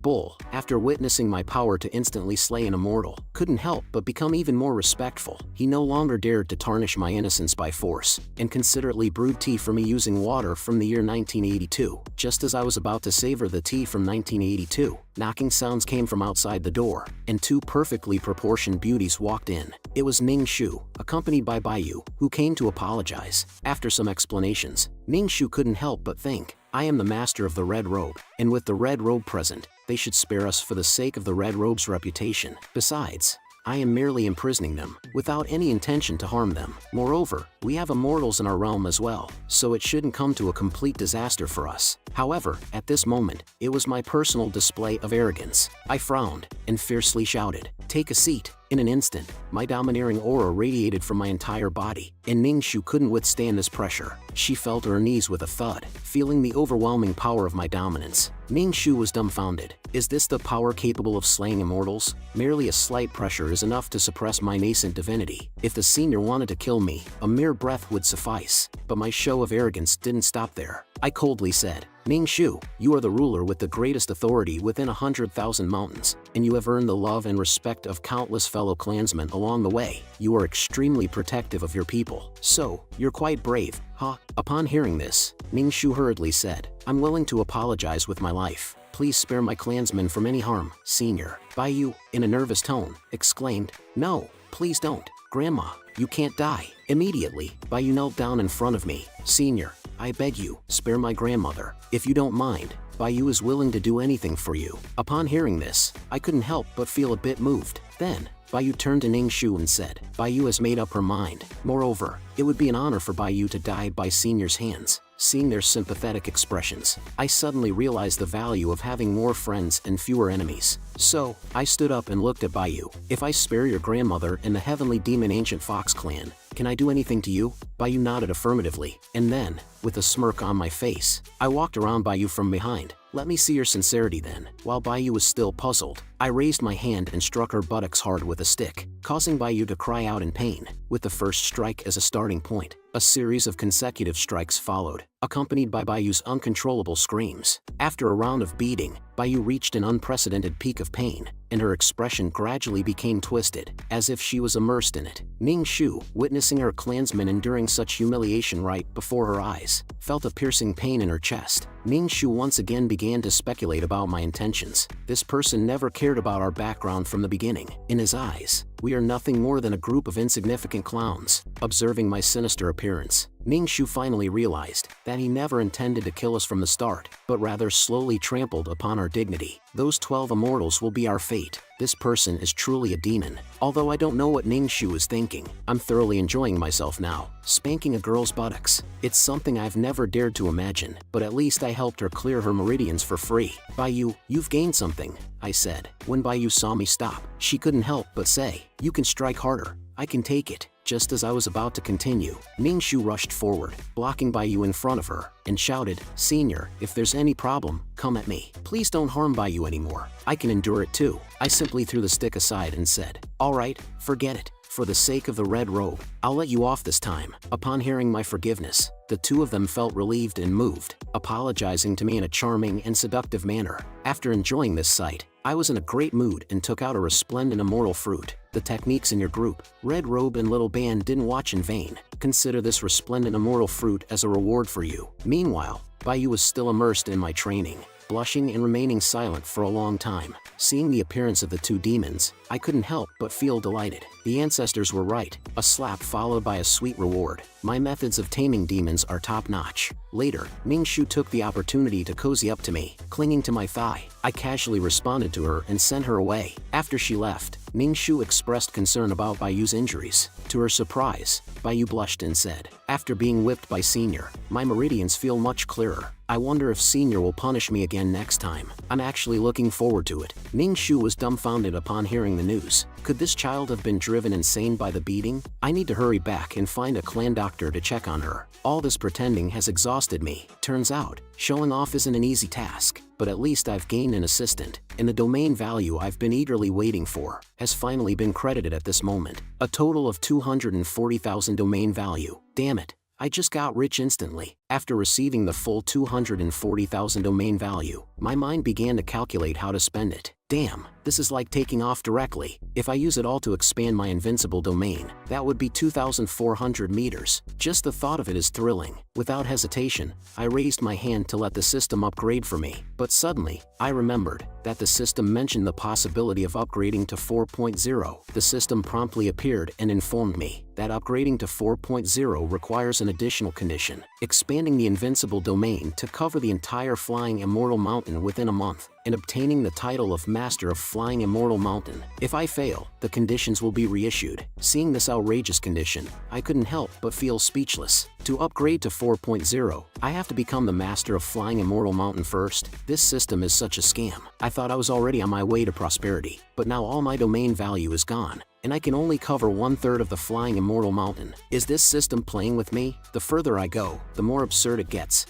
Bull, after witnessing my power to instantly slay an immortal, couldn't help but become even more respectful. He no longer dared to tarnish my innocence by force, and considerately brewed tea for me using water from the year 1982. Just as I was about to savor the tea from 1982, knocking sounds came from outside the door, and two perfectly proportioned beauties walked in. It was Ning Shu, accompanied by Baiyu, who came to apologize. After some explanations, Ning Shu couldn't help but think, I am the master of the red robe, and with the red robe present, they should spare us for the sake of the red robe's reputation. Besides, I am merely imprisoning them, without any intention to harm them. Moreover, we have immortals in our realm as well, so it shouldn't come to a complete disaster for us. However, at this moment, it was my personal display of arrogance. I frowned, and fiercely shouted, "Take a seat." In an instant, my domineering aura radiated from my entire body, and Ning Shu couldn't withstand this pressure. She fell to her knees with a thud, feeling the overwhelming power of my dominance. Ning Shu was dumbfounded. Is this the power capable of slaying immortals? Merely a slight pressure is enough to suppress my nascent divinity. If the senior wanted to kill me, a mere breath would suffice. But my show of arrogance didn't stop there. I coldly said, Ning Shu, you are the ruler with the greatest authority within 100,000 mountains, and you have earned the love and respect of countless fellow clansmen along the way. You are extremely protective of your people. So, you're quite brave, huh? Upon hearing this, Ning Shu hurriedly said, I'm willing to apologize with my life. Please spare my clansmen from any harm, Senior. Baiyu, in a nervous tone, exclaimed, No, please don't. Grandma, you can't die. Immediately, Baiyu knelt down in front of me. Senior, I beg you, spare my grandmother. If you don't mind, Baiyu is willing to do anything for you. Upon hearing this, I couldn't help but feel a bit moved. Then, Baiyu turned to Ning Shu and said, Baiyu has made up her mind. Moreover, it would be an honor for Baiyu to die by Senior's hands. Seeing their sympathetic expressions, I suddenly realized the value of having more friends and fewer enemies. So, I stood up and looked at Baiyu. If I spare your grandmother and the heavenly demon ancient fox clan, can I do anything to you? Baiyu nodded affirmatively, and then, with a smirk on my face, I walked around Baiyu from behind. Let me see your sincerity then. While Baiyu was still puzzled, I raised my hand and struck her buttocks hard with a stick, causing Baiyu to cry out in pain. With the first strike as a starting point, a series of consecutive strikes followed, accompanied by Baiyu's uncontrollable screams. After a round of beating, Baiyu reached an unprecedented peak of pain, and her expression gradually became twisted, as if she was immersed in it. Ning Shu, witnessing her clansmen enduring such humiliation right before her eyes, felt a piercing pain in her chest. Ning Shu once again began to speculate about my intentions. This person never cared about our background from the beginning. In his eyes, we are nothing more than a group of insignificant clowns. Observing my sinister appearance, Ning Shu finally realized that he never intended to kill us from the start, but rather slowly trampled upon our dignity. Those 12 immortals will be our fate. This person is truly a demon. Although I don't know what Ning Shu is thinking, I'm thoroughly enjoying myself now, spanking a girl's buttocks. It's something I've never dared to imagine, but at least I helped her clear her meridians for free. Baiyu, you've gained something, I said. When Baiyu saw me stop, she couldn't help but say, You can strike harder. I can take it. Just as I was about to continue, Ning Shu rushed forward, blocking Baiyu in front of her, and shouted, Senior, if there's any problem, come at me. Please don't harm Baiyu anymore. I can endure it too. I simply threw the stick aside and said, All right, forget it. For the sake of the red robe, I'll let you off this time. Upon hearing my forgiveness, the two of them felt relieved and moved, apologizing to me in a charming and seductive manner. After enjoying this sight, I was in a great mood and took out a resplendent immortal fruit. The techniques in your group, Red Robe and Little Band, didn't watch in vain. Consider this resplendent immortal fruit as a reward for you. Meanwhile, Baiyu was still immersed in my training, blushing and remaining silent for a long time. Seeing the appearance of the two demons, I couldn't help but feel delighted. The ancestors were right, a slap followed by a sweet reward. My methods of taming demons are top-notch. Later, Ning Shu took the opportunity to cozy up to me, clinging to my thigh. I casually responded to her and sent her away. After she left, Ning Shu expressed concern about Baiyu's injuries. To her surprise, Baiyu blushed and said, After being whipped by Senior, my meridians feel much clearer. I wonder if Senior will punish me again next time. I'm actually looking forward to it. Ning Shu was dumbfounded upon hearing the news. Could this child have been driven insane by the beating? I need to hurry back and find a clan doctor to check on her. All this pretending has exhausted me. Turns out, showing off isn't an easy task, but at least I've gained an assistant, and the domain value I've been eagerly waiting for has finally been credited at this moment. A total of 240,000 domain value. Damn it, I just got rich instantly. After receiving the full 240,000 domain value, my mind began to calculate how to spend it. Damn, this is like taking off directly. If I use it all to expand my Invincible domain, that would be 2,400 meters. Just the thought of it is thrilling. Without hesitation, I raised my hand to let the system upgrade for me. But suddenly, I remembered that the system mentioned the possibility of upgrading to 4.0. The system promptly appeared and informed me that upgrading to 4.0 requires an additional condition: expanding the Invincible domain to cover the entire Flying Immortal Mountain within a month, and obtaining the title of Master of Flying Immortal Mountain. If I fail, the conditions will be reissued. Seeing this outrageous condition, I couldn't help but feel speechless. To upgrade to 4.0, I have to become the Master of Flying Immortal Mountain first. This system is such a scam. I thought I was already on my way to prosperity, but now all my domain value is gone, and I can only cover 1/3 of the Flying Immortal Mountain. Is this system playing with me? The further I go, the more absurd it gets.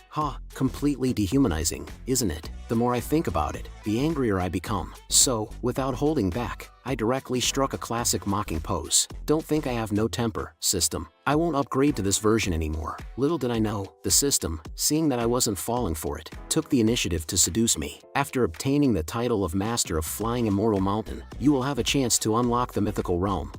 Completely dehumanizing, isn't it? The more I think about it, the angrier I become. So, without holding back, I directly struck a classic mocking pose. Don't think I have no temper, system. I won't upgrade to this version anymore. Little did I know, the system, seeing that I wasn't falling for it, took the initiative to seduce me. After obtaining the title of Master of Flying Immortal Mountain, you will have a chance to unlock the mythical realm.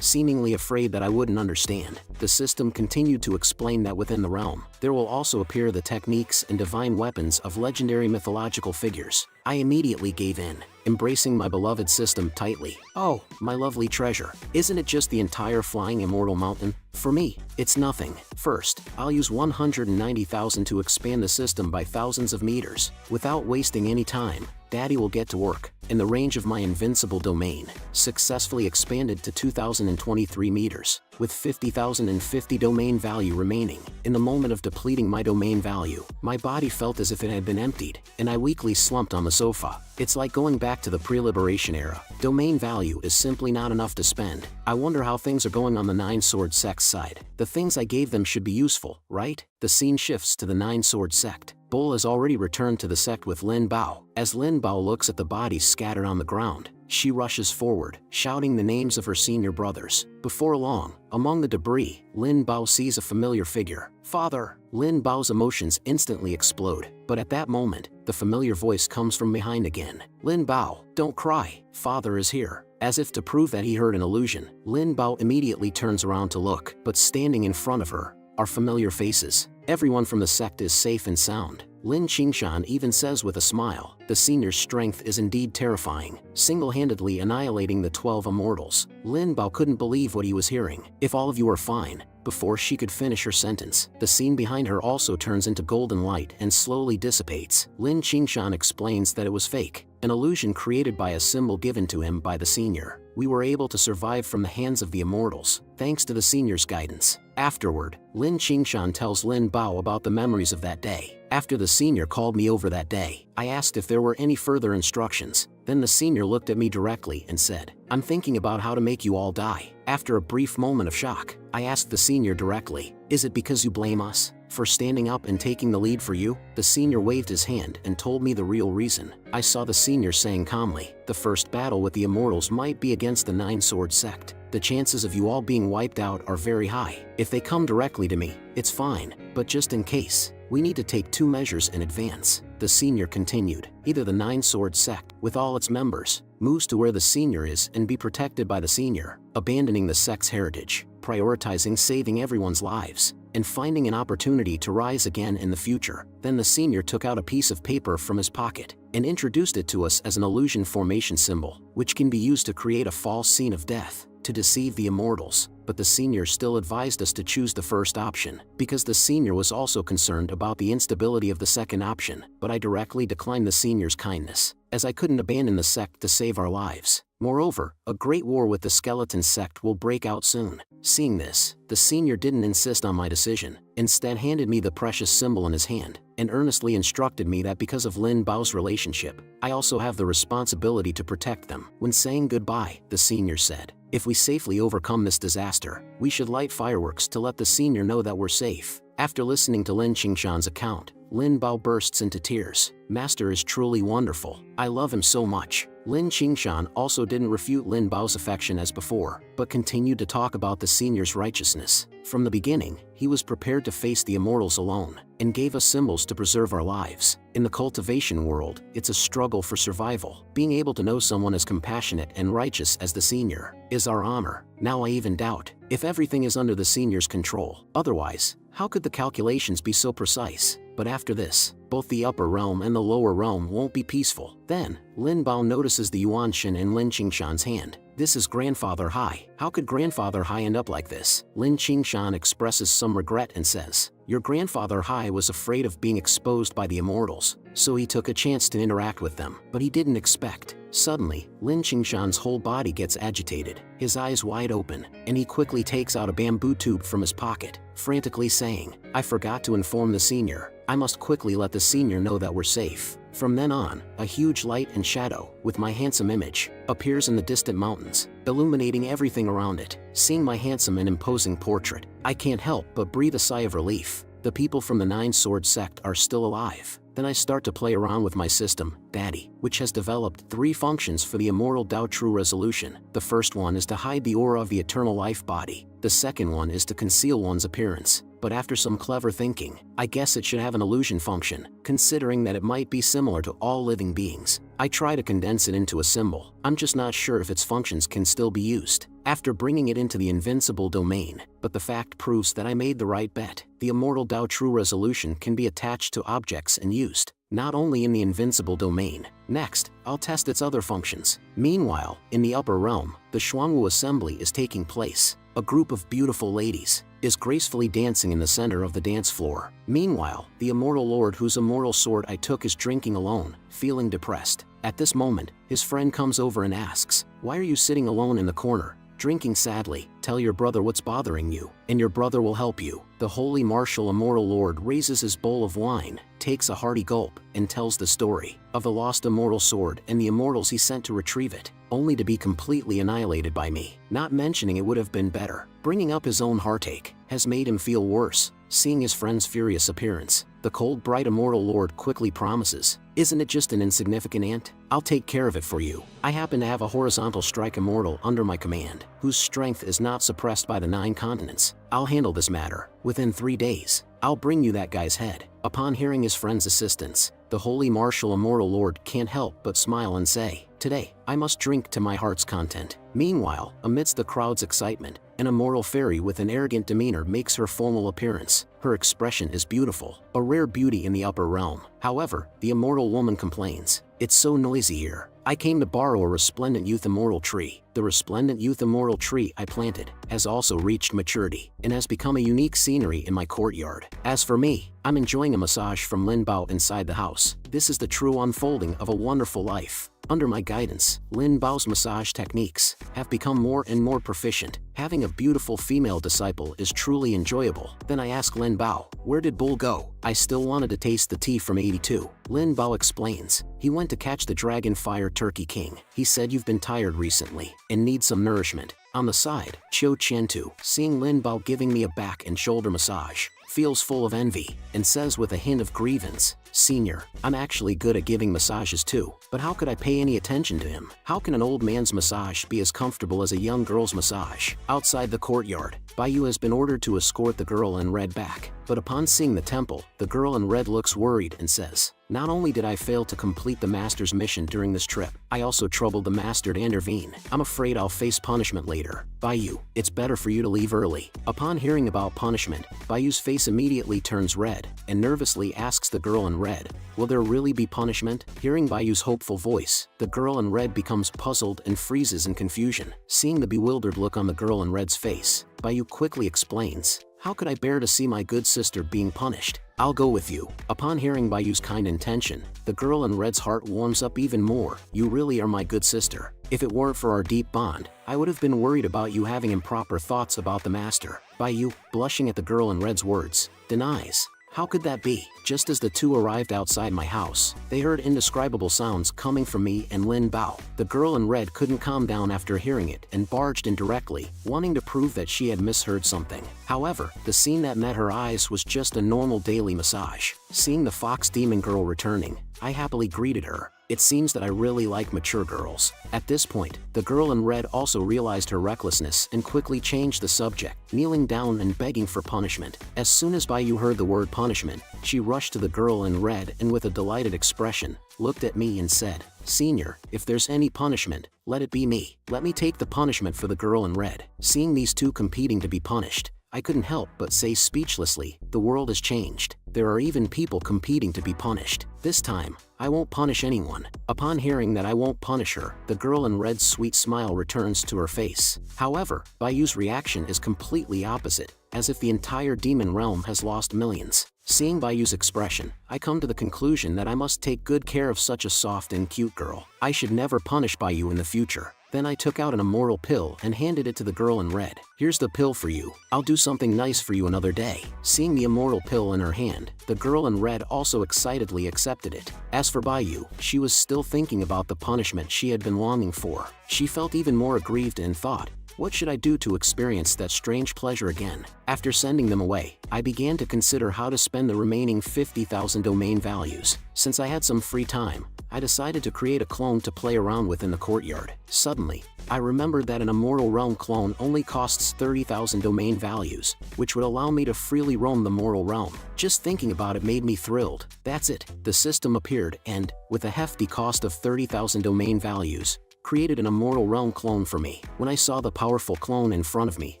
Seemingly afraid that I wouldn't understand, the system continued to explain that within the realm, there will also appear the techniques and divine weapons of legendary mythological figures. I immediately gave in, embracing my beloved system tightly. Oh, my lovely treasure. Isn't it just the entire Flying Immortal Mountain? For me, it's nothing. First, I'll use 190,000 to expand the system by thousands of meters. Without wasting any time, Daddy will get to work. In the range of my Invincible domain, successfully expanded to 2,023 meters, with 50,050 domain value remaining. In the moment of depleting my domain value, my body felt as if it had been emptied, and I weakly slumped on the sofa. It's like going back to the pre-liberation era. Domain value is simply not enough to spend. I wonder how things are going on the Nine Sword Sect's side. The things I gave them should be useful, right? The scene shifts to the Nine Sword Sect. Bull has already returned to the sect with Lin Bao. As Lin Bao looks at the bodies scattered on the ground, she rushes forward, shouting the names of her senior brothers. Before long, among the debris, Lin Bao sees a familiar figure. Father! Lin Bao's emotions instantly explode, but at that moment, the familiar voice comes from behind again. Lin Bao, don't cry, Father is here. As if to prove that he heard an illusion, Lin Bao immediately turns around to look, but standing in front of her are familiar faces. Everyone from the sect is safe and sound. Lin Qingshan even says with a smile, the senior's strength is indeed terrifying, single-handedly annihilating the 12 immortals. Lin Bao couldn't believe what he was hearing. If all of you are fine, before she could finish her sentence, the scene behind her also turns into golden light and slowly dissipates. Lin Qingshan explains that it was fake, an illusion created by a symbol given to him by the senior. We were able to survive from the hands of the immortals, thanks to the senior's guidance. Afterward, Lin Qingshan tells Lin Bao about the memories of that day. After the senior called me over that day, I asked if there were any further instructions. Then the senior looked at me directly and said, I'm thinking about how to make you all die. After a brief moment of shock, I asked the senior directly, is it because you blame us for standing up and taking the lead for you? The senior waved his hand and told me the real reason. I saw the senior saying calmly, the first battle with the immortals might be against the Nine Sword Sect. The chances of you all being wiped out are very high. If they come directly to me, it's fine, but just in case, we need to take 2 measures in advance. The senior continued, either the Nine Sword Sect, with all its members, moves to where the senior is and be protected by the senior, abandoning the sect's heritage, prioritizing saving everyone's lives, and finding an opportunity to rise again in the future. Then the senior took out a piece of paper from his pocket and introduced it to us as an illusion formation symbol, which can be used to create a false scene of death, to deceive the immortals. But the senior still advised us to choose the first option, because the senior was also concerned about the instability of the second option. But I directly declined the senior's kindness, as I couldn't abandon the sect to save our lives. Moreover, a great war with the skeleton sect will break out soon. Seeing this, the senior didn't insist on my decision, instead handed me the precious symbol in his hand, and earnestly instructed me that because of Lin Bao's relationship, I also have the responsibility to protect them. When saying goodbye, the senior said, if we safely overcome this disaster, we should light fireworks to let the senior know that we're safe. After listening to Lin Qingshan's account, Lin Bao bursts into tears. Master is truly wonderful. I love him so much. Lin Qingshan also didn't refute Lin Bao's affection as before, but continued to talk about the senior's righteousness. From the beginning, he was prepared to face the immortals alone, and gave us symbols to preserve our lives. In the cultivation world, it's a struggle for survival. Being able to know someone as compassionate and righteous as the senior is our honor. Now I even doubt if everything is under the senior's control. Otherwise, how could the calculations be so precise? But after this, both the upper realm and the lower realm won't be peaceful. Then, Lin Bao notices the Yuanshan in Lin Qingshan's hand. This is Grandfather Hai. How could Grandfather Hai end up like this? Lin Qingshan expresses some regret and says, "Your Grandfather Hai was afraid of being exposed by the immortals, so he took a chance to interact with them. But he didn't expect." Suddenly, Lin Qingshan's whole body gets agitated, his eyes wide open, and he quickly takes out a bamboo tube from his pocket, frantically saying, "I forgot to inform the senior. I must quickly let the senior know that we're safe." From then on, a huge light and shadow, with my handsome image, appears in the distant mountains, illuminating everything around it. Seeing my handsome and imposing portrait, I can't help but breathe a sigh of relief. The people from the Nine Sword sect are still alive. Then I start to play around with my system, Daddy, which has developed 3 functions for the Immortal Dao True Resolution. The first one is to hide the aura of the eternal life body. The second one is to conceal one's appearance. But after some clever thinking, I guess it should have an illusion function, considering that it might be similar to all living beings. I try to condense it into a symbol. I'm just not sure if its functions can still be used after bringing it into the Invincible domain, but the fact proves that I made the right bet. The Immortal Dao True Resolution can be attached to objects and used, not only in the Invincible domain. Next, I'll test its other functions. Meanwhile, in the upper realm, the Xuanwu assembly is taking place. A group of beautiful ladies is gracefully dancing in the center of the dance floor. Meanwhile, the immortal lord whose immortal sword I took is drinking alone, feeling depressed. At this moment, his friend comes over and asks, "Why are you sitting alone in the corner, drinking sadly? Tell your brother what's bothering you, and your brother will help you." The holy martial immortal lord raises his bowl of wine, takes a hearty gulp, and tells the story of the lost immortal sword and the immortals he sent to retrieve it, only to be completely annihilated by me. Not mentioning it would have been better. Bringing up his own heartache has made him feel worse. Seeing his friend's furious appearance, the cold bright immortal lord quickly promises, "Isn't it just an insignificant ant? I'll take care of it for you. I happen to have a horizontal strike immortal under my command, whose strength is not suppressed by the 9 continents. I'll handle this matter. Within 3 days, I'll bring you that guy's head." Upon hearing his friend's assistance, the holy martial immortal lord can't help but smile and say, "Today, I must drink to my heart's content." Meanwhile, amidst the crowd's excitement, an immortal fairy with an arrogant demeanor makes her formal appearance. Her expression is beautiful, a rare beauty in the upper realm. However, the immortal woman complains, "It's so noisy here. I came to borrow a resplendent youth immortal tree." The resplendent youth immortal tree I planted has also reached maturity and has become a unique scenery in my courtyard. As for me, I'm enjoying a massage from Lin Bao inside the house. This is the true unfolding of a wonderful life. Under my guidance, Lin Bao's massage techniques have become more and more proficient. Having a beautiful female disciple is truly enjoyable. Then I ask Lin Bao, "Where did Bull go?" I still wanted to taste the tea from 82. Lin Bao explains, "He went to catch the Dragon Fire Turkey King. He said you've been tired recently and need some nourishment." On the side, Qiu Qiantu, seeing Lin Bao giving me a back and shoulder massage, feels full of envy and says with a hint of grievance, "Senior, I'm actually good at giving massages too, but how could I pay any attention to him? How can an old man's massage be as comfortable as a young girl's massage?" Outside the courtyard, Baiyu has been ordered to escort the girl in red back, but upon seeing the temple, the girl in red looks worried and says, "Not only did I fail to complete the master's mission during this trip, I also troubled the master to intervene. I'm afraid I'll face punishment later. Baiyu, it's better for you to leave early." Upon hearing about punishment, Bayu's face immediately turns red and nervously asks the girl in red, "Will there really be punishment?" Hearing Bayu's hopeful voice, the girl in red becomes puzzled and freezes in confusion. Seeing the bewildered look on the girl in red's face, Bayu quickly explains, "How could I bear to see my good sister being punished? I'll go with you." Upon hearing Bayu's kind intention, the girl in red's heart warms up even more. "You really are my good sister. If it weren't for our deep bond, I would have been worried about you having improper thoughts about the master." Bayu, blushing at the girl in red's words, denies, "How could that be?" Just as the two arrived outside my house, they heard indescribable sounds coming from me and Lin Bao. The girl in red couldn't calm down after hearing it and barged in directly, wanting to prove that she had misheard something. However, the scene that met her eyes was just a normal daily massage. Seeing the fox demon girl returning, I happily greeted her. It seems that I really like mature girls. At this point, the girl in red also realized her recklessness and quickly changed the subject, kneeling down and begging for punishment. As soon as Bayu heard the word punishment, she rushed to the girl in red and with a delighted expression, looked at me and said, "Senior, if there's any punishment, let it be me. Let me take the punishment for the girl in red." Seeing these two competing to be punished, I couldn't help but say speechlessly, "The world has changed. There are even people competing to be punished. This time, I won't punish anyone." Upon hearing that I won't punish her, the girl in red's sweet smile returns to her face. However, Bayu's reaction is completely opposite, as if the entire demon realm has lost millions. Seeing Bayu's expression, I come to the conclusion that I must take good care of such a soft and cute girl. I should never punish Bayu in the future. Then I took out an immortal pill and handed it to the girl in red. "Here's the pill for you. I'll do something nice for you another day." Seeing the immortal pill in her hand, the girl in red also excitedly accepted it. As for Bayu, she was still thinking about the punishment she had been longing for. She felt even more aggrieved and thought, "What should I do to experience that strange pleasure again?" After sending them away, I began to consider how to spend the remaining 50,000 domain values. Since I had some free time, I decided to create a clone to play around with in the courtyard. Suddenly, I remembered that an Immortal Realm clone only costs 30,000 domain values, which would allow me to freely roam the mortal realm. Just thinking about it made me thrilled. That's it, the system appeared and, with a hefty cost of 30,000 domain values, created an Immortal Realm clone for me. When I saw the powerful clone in front of me,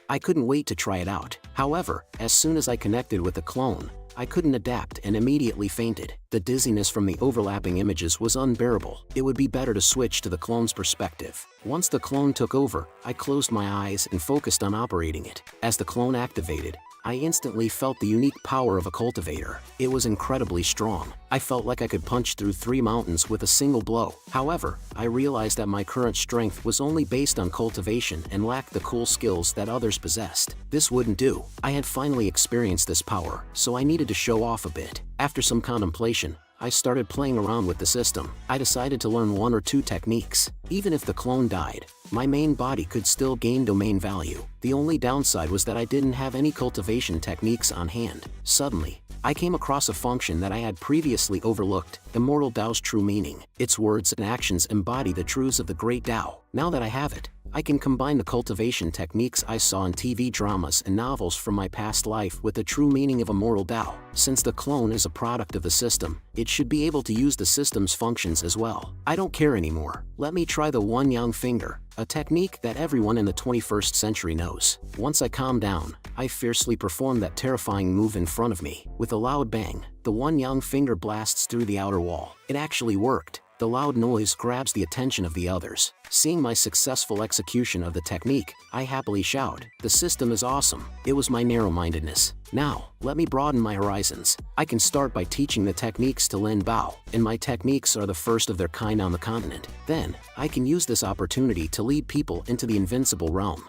I couldn't wait to try it out. However, as soon as I connected with the clone, I couldn't adapt and immediately fainted. The dizziness from the overlapping images was unbearable. It would be better to switch to the clone's perspective. Once the clone took over, I closed my eyes and focused on operating it. As the clone activated, I instantly felt the unique power of a cultivator. It was incredibly strong. I felt like I could punch through 3 mountains with a single blow. However, I realized that my current strength was only based on cultivation and lacked the cool skills that others possessed. This wouldn't do. I had finally experienced this power, so I needed to show off a bit. After some contemplation, I started playing around with the system. I decided to learn 1 or 2 techniques. Even if the clone died, my main body could still gain domain value. The only downside was that I didn't have any cultivation techniques on hand. Suddenly, I came across a function that I had previously overlooked, Immortal Tao's true meaning. Its words and actions embody the truths of the Great Tao. Now that I have it, I can combine the cultivation techniques I saw in TV dramas and novels from my past life with the true meaning of Immortal Tao. Since the clone is a product of the system, it should be able to use the system's functions as well. I don't care anymore. Let me try the One Yang Finger, a technique that everyone in the 21st century knows. Once I calmed down, I fiercely performed that terrifying move in front of me. With a loud bang, the One Yang Finger blasts through the outer wall. It actually worked. The loud noise grabs the attention of the others. Seeing my successful execution of the technique, I happily shout, "The system is awesome." It was my narrow-mindedness. Now, let me broaden my horizons. I can start by teaching the techniques to Lin Bao, and my techniques are the first of their kind on the continent. Then, I can use this opportunity to lead people into the Invincible realm.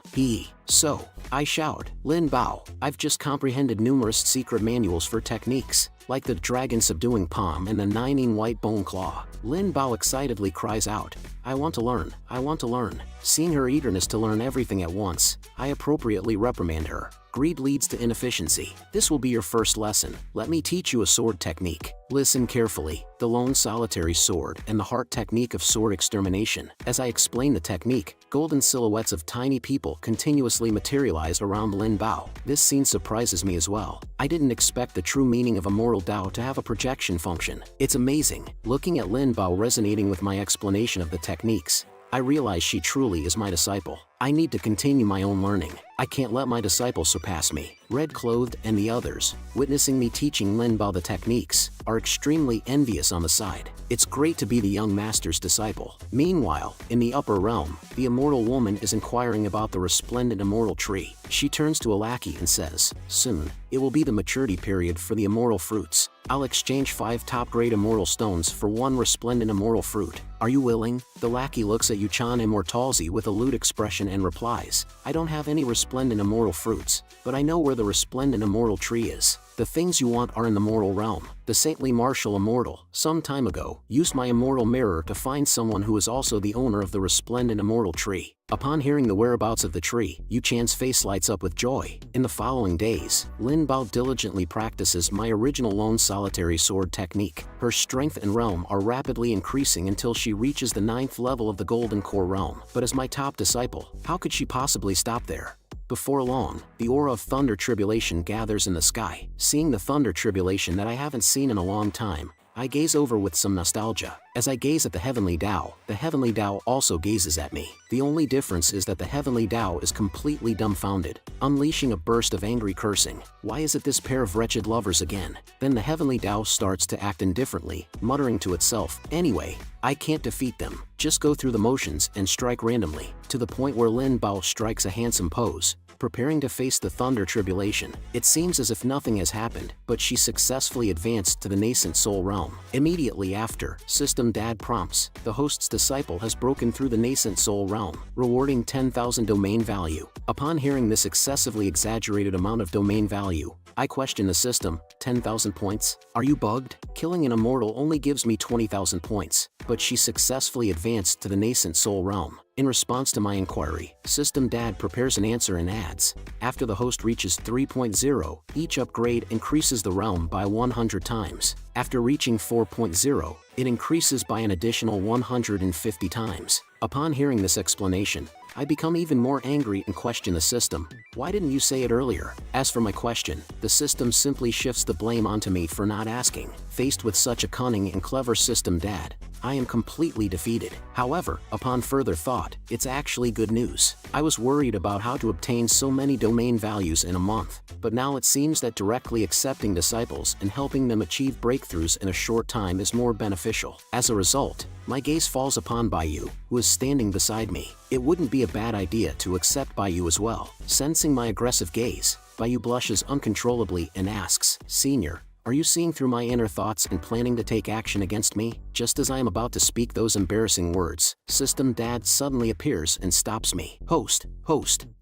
So, I shout, "Lin Bao, I've just comprehended numerous secret manuals for techniques, like the dragon subduing palm and the 9 white bone claw." Lin Bao excitedly cries out, "I want to learn, I want to learn." Seeing her eagerness to learn everything at once, I appropriately reprimand her. Greed leads to inefficiency. This will be your first lesson. Let me teach you a sword technique. Listen carefully. The lone solitary sword and the heart technique of sword extermination. As I explain the technique, golden silhouettes of tiny people continuously materialize around Lin Bao. This scene surprises me as well. I didn't expect the true meaning of Immortal Tao to have a projection function. It's amazing. Looking at Lin Bao resonating with my explanation of the techniques, I realize she truly is my disciple. I need to continue my own learning. I can't let my disciple surpass me. Red Clothed and the others, witnessing me teaching Lin Bao the techniques, are extremely envious on the side. It's great to be the young master's disciple. Meanwhile, in the upper realm, the immortal woman is inquiring about the resplendent immortal tree. She turns to a lackey and says, "Soon, it will be the maturity period for the immortal fruits. I'll exchange 5 top-grade immortal stones for 1 resplendent immortal fruit. Are you willing?" The lackey looks at Yuchan Immortalzi with a lewd expression and replies, "I don't have any resplendent immortal fruits, but I know where the resplendent immortal tree is. The things you want are in the mortal realm. The saintly martial immortal, some time ago, used my immortal mirror to find someone who is also the owner of the resplendent immortal tree. Upon hearing the whereabouts of the tree, Yu Chan's face lights up with joy. In the following days, Lin Bao diligently practices my original lone solitary sword technique. Her strength and realm are rapidly increasing until she reaches the 9th level of the Golden Core realm. But as my top disciple, how could she possibly stop there? Before long, the aura of thunder tribulation gathers in the sky. Seeing the thunder tribulation that I haven't seen in a long time, I gaze over with some nostalgia. As I gaze at the Heavenly Tao, the Heavenly Tao also gazes at me. The only difference is that the Heavenly Tao is completely dumbfounded, unleashing a burst of angry cursing. Why is it this pair of wretched lovers again? Then the Heavenly Tao starts to act indifferently, muttering to itself, anyway, I can't defeat them. Just go through the motions and strike randomly, to the point where Lin Bao strikes a handsome pose, preparing to face the thunder tribulation. It seems as if nothing has happened, but she successfully advanced to the nascent soul realm. Immediately after, System Dad prompts, the host's disciple has broken through the nascent soul realm, rewarding 10,000 domain value. Upon hearing this excessively exaggerated amount of domain value, I question the system. 10,000 points? Are you bugged? Killing an immortal only gives me 20,000 points, but she successfully advanced to the nascent soul realm. In response to my inquiry, System Dad prepares an answer and adds, after the host reaches 3.0, each upgrade increases the realm by 100 times. After reaching 4.0, it increases by an additional 150 times. Upon hearing this explanation, I become even more angry and question the system. Why didn't you say it earlier? As for my question, the system simply shifts the blame onto me for not asking. Faced with such a cunning and clever System Dad, I am completely defeated. However, upon further thought, it's actually good news. I was worried about how to obtain so many domain values in a month, but now it seems that directly accepting disciples and helping them achieve breakthroughs in a short time is more beneficial. As a result, my gaze falls upon Baiyu, who is standing beside me. It wouldn't be a bad idea to accept Baiyu as well. Sensing my aggressive gaze, Baiyu blushes uncontrollably and asks, Senior, are you seeing through my inner thoughts and planning to take action against me? Just as I am about to speak those embarrassing words, System Dad suddenly appears and stops me. Host.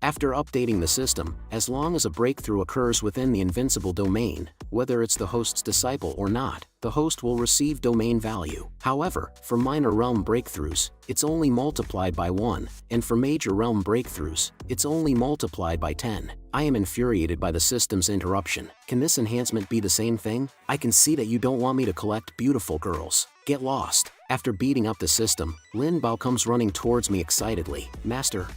After updating the system, as long as a breakthrough occurs within the Invincible domain, whether it's the host's disciple or not, the host will receive domain value. However, for minor realm breakthroughs, it's only multiplied by 1, and for major realm breakthroughs, it's only multiplied by 10. I am infuriated by the system's interruption. Can this enhancement be the same thing? I can see that you don't want me to collect beautiful girls. Get lost. After beating up the system, Lin Bao comes running towards me excitedly. Master,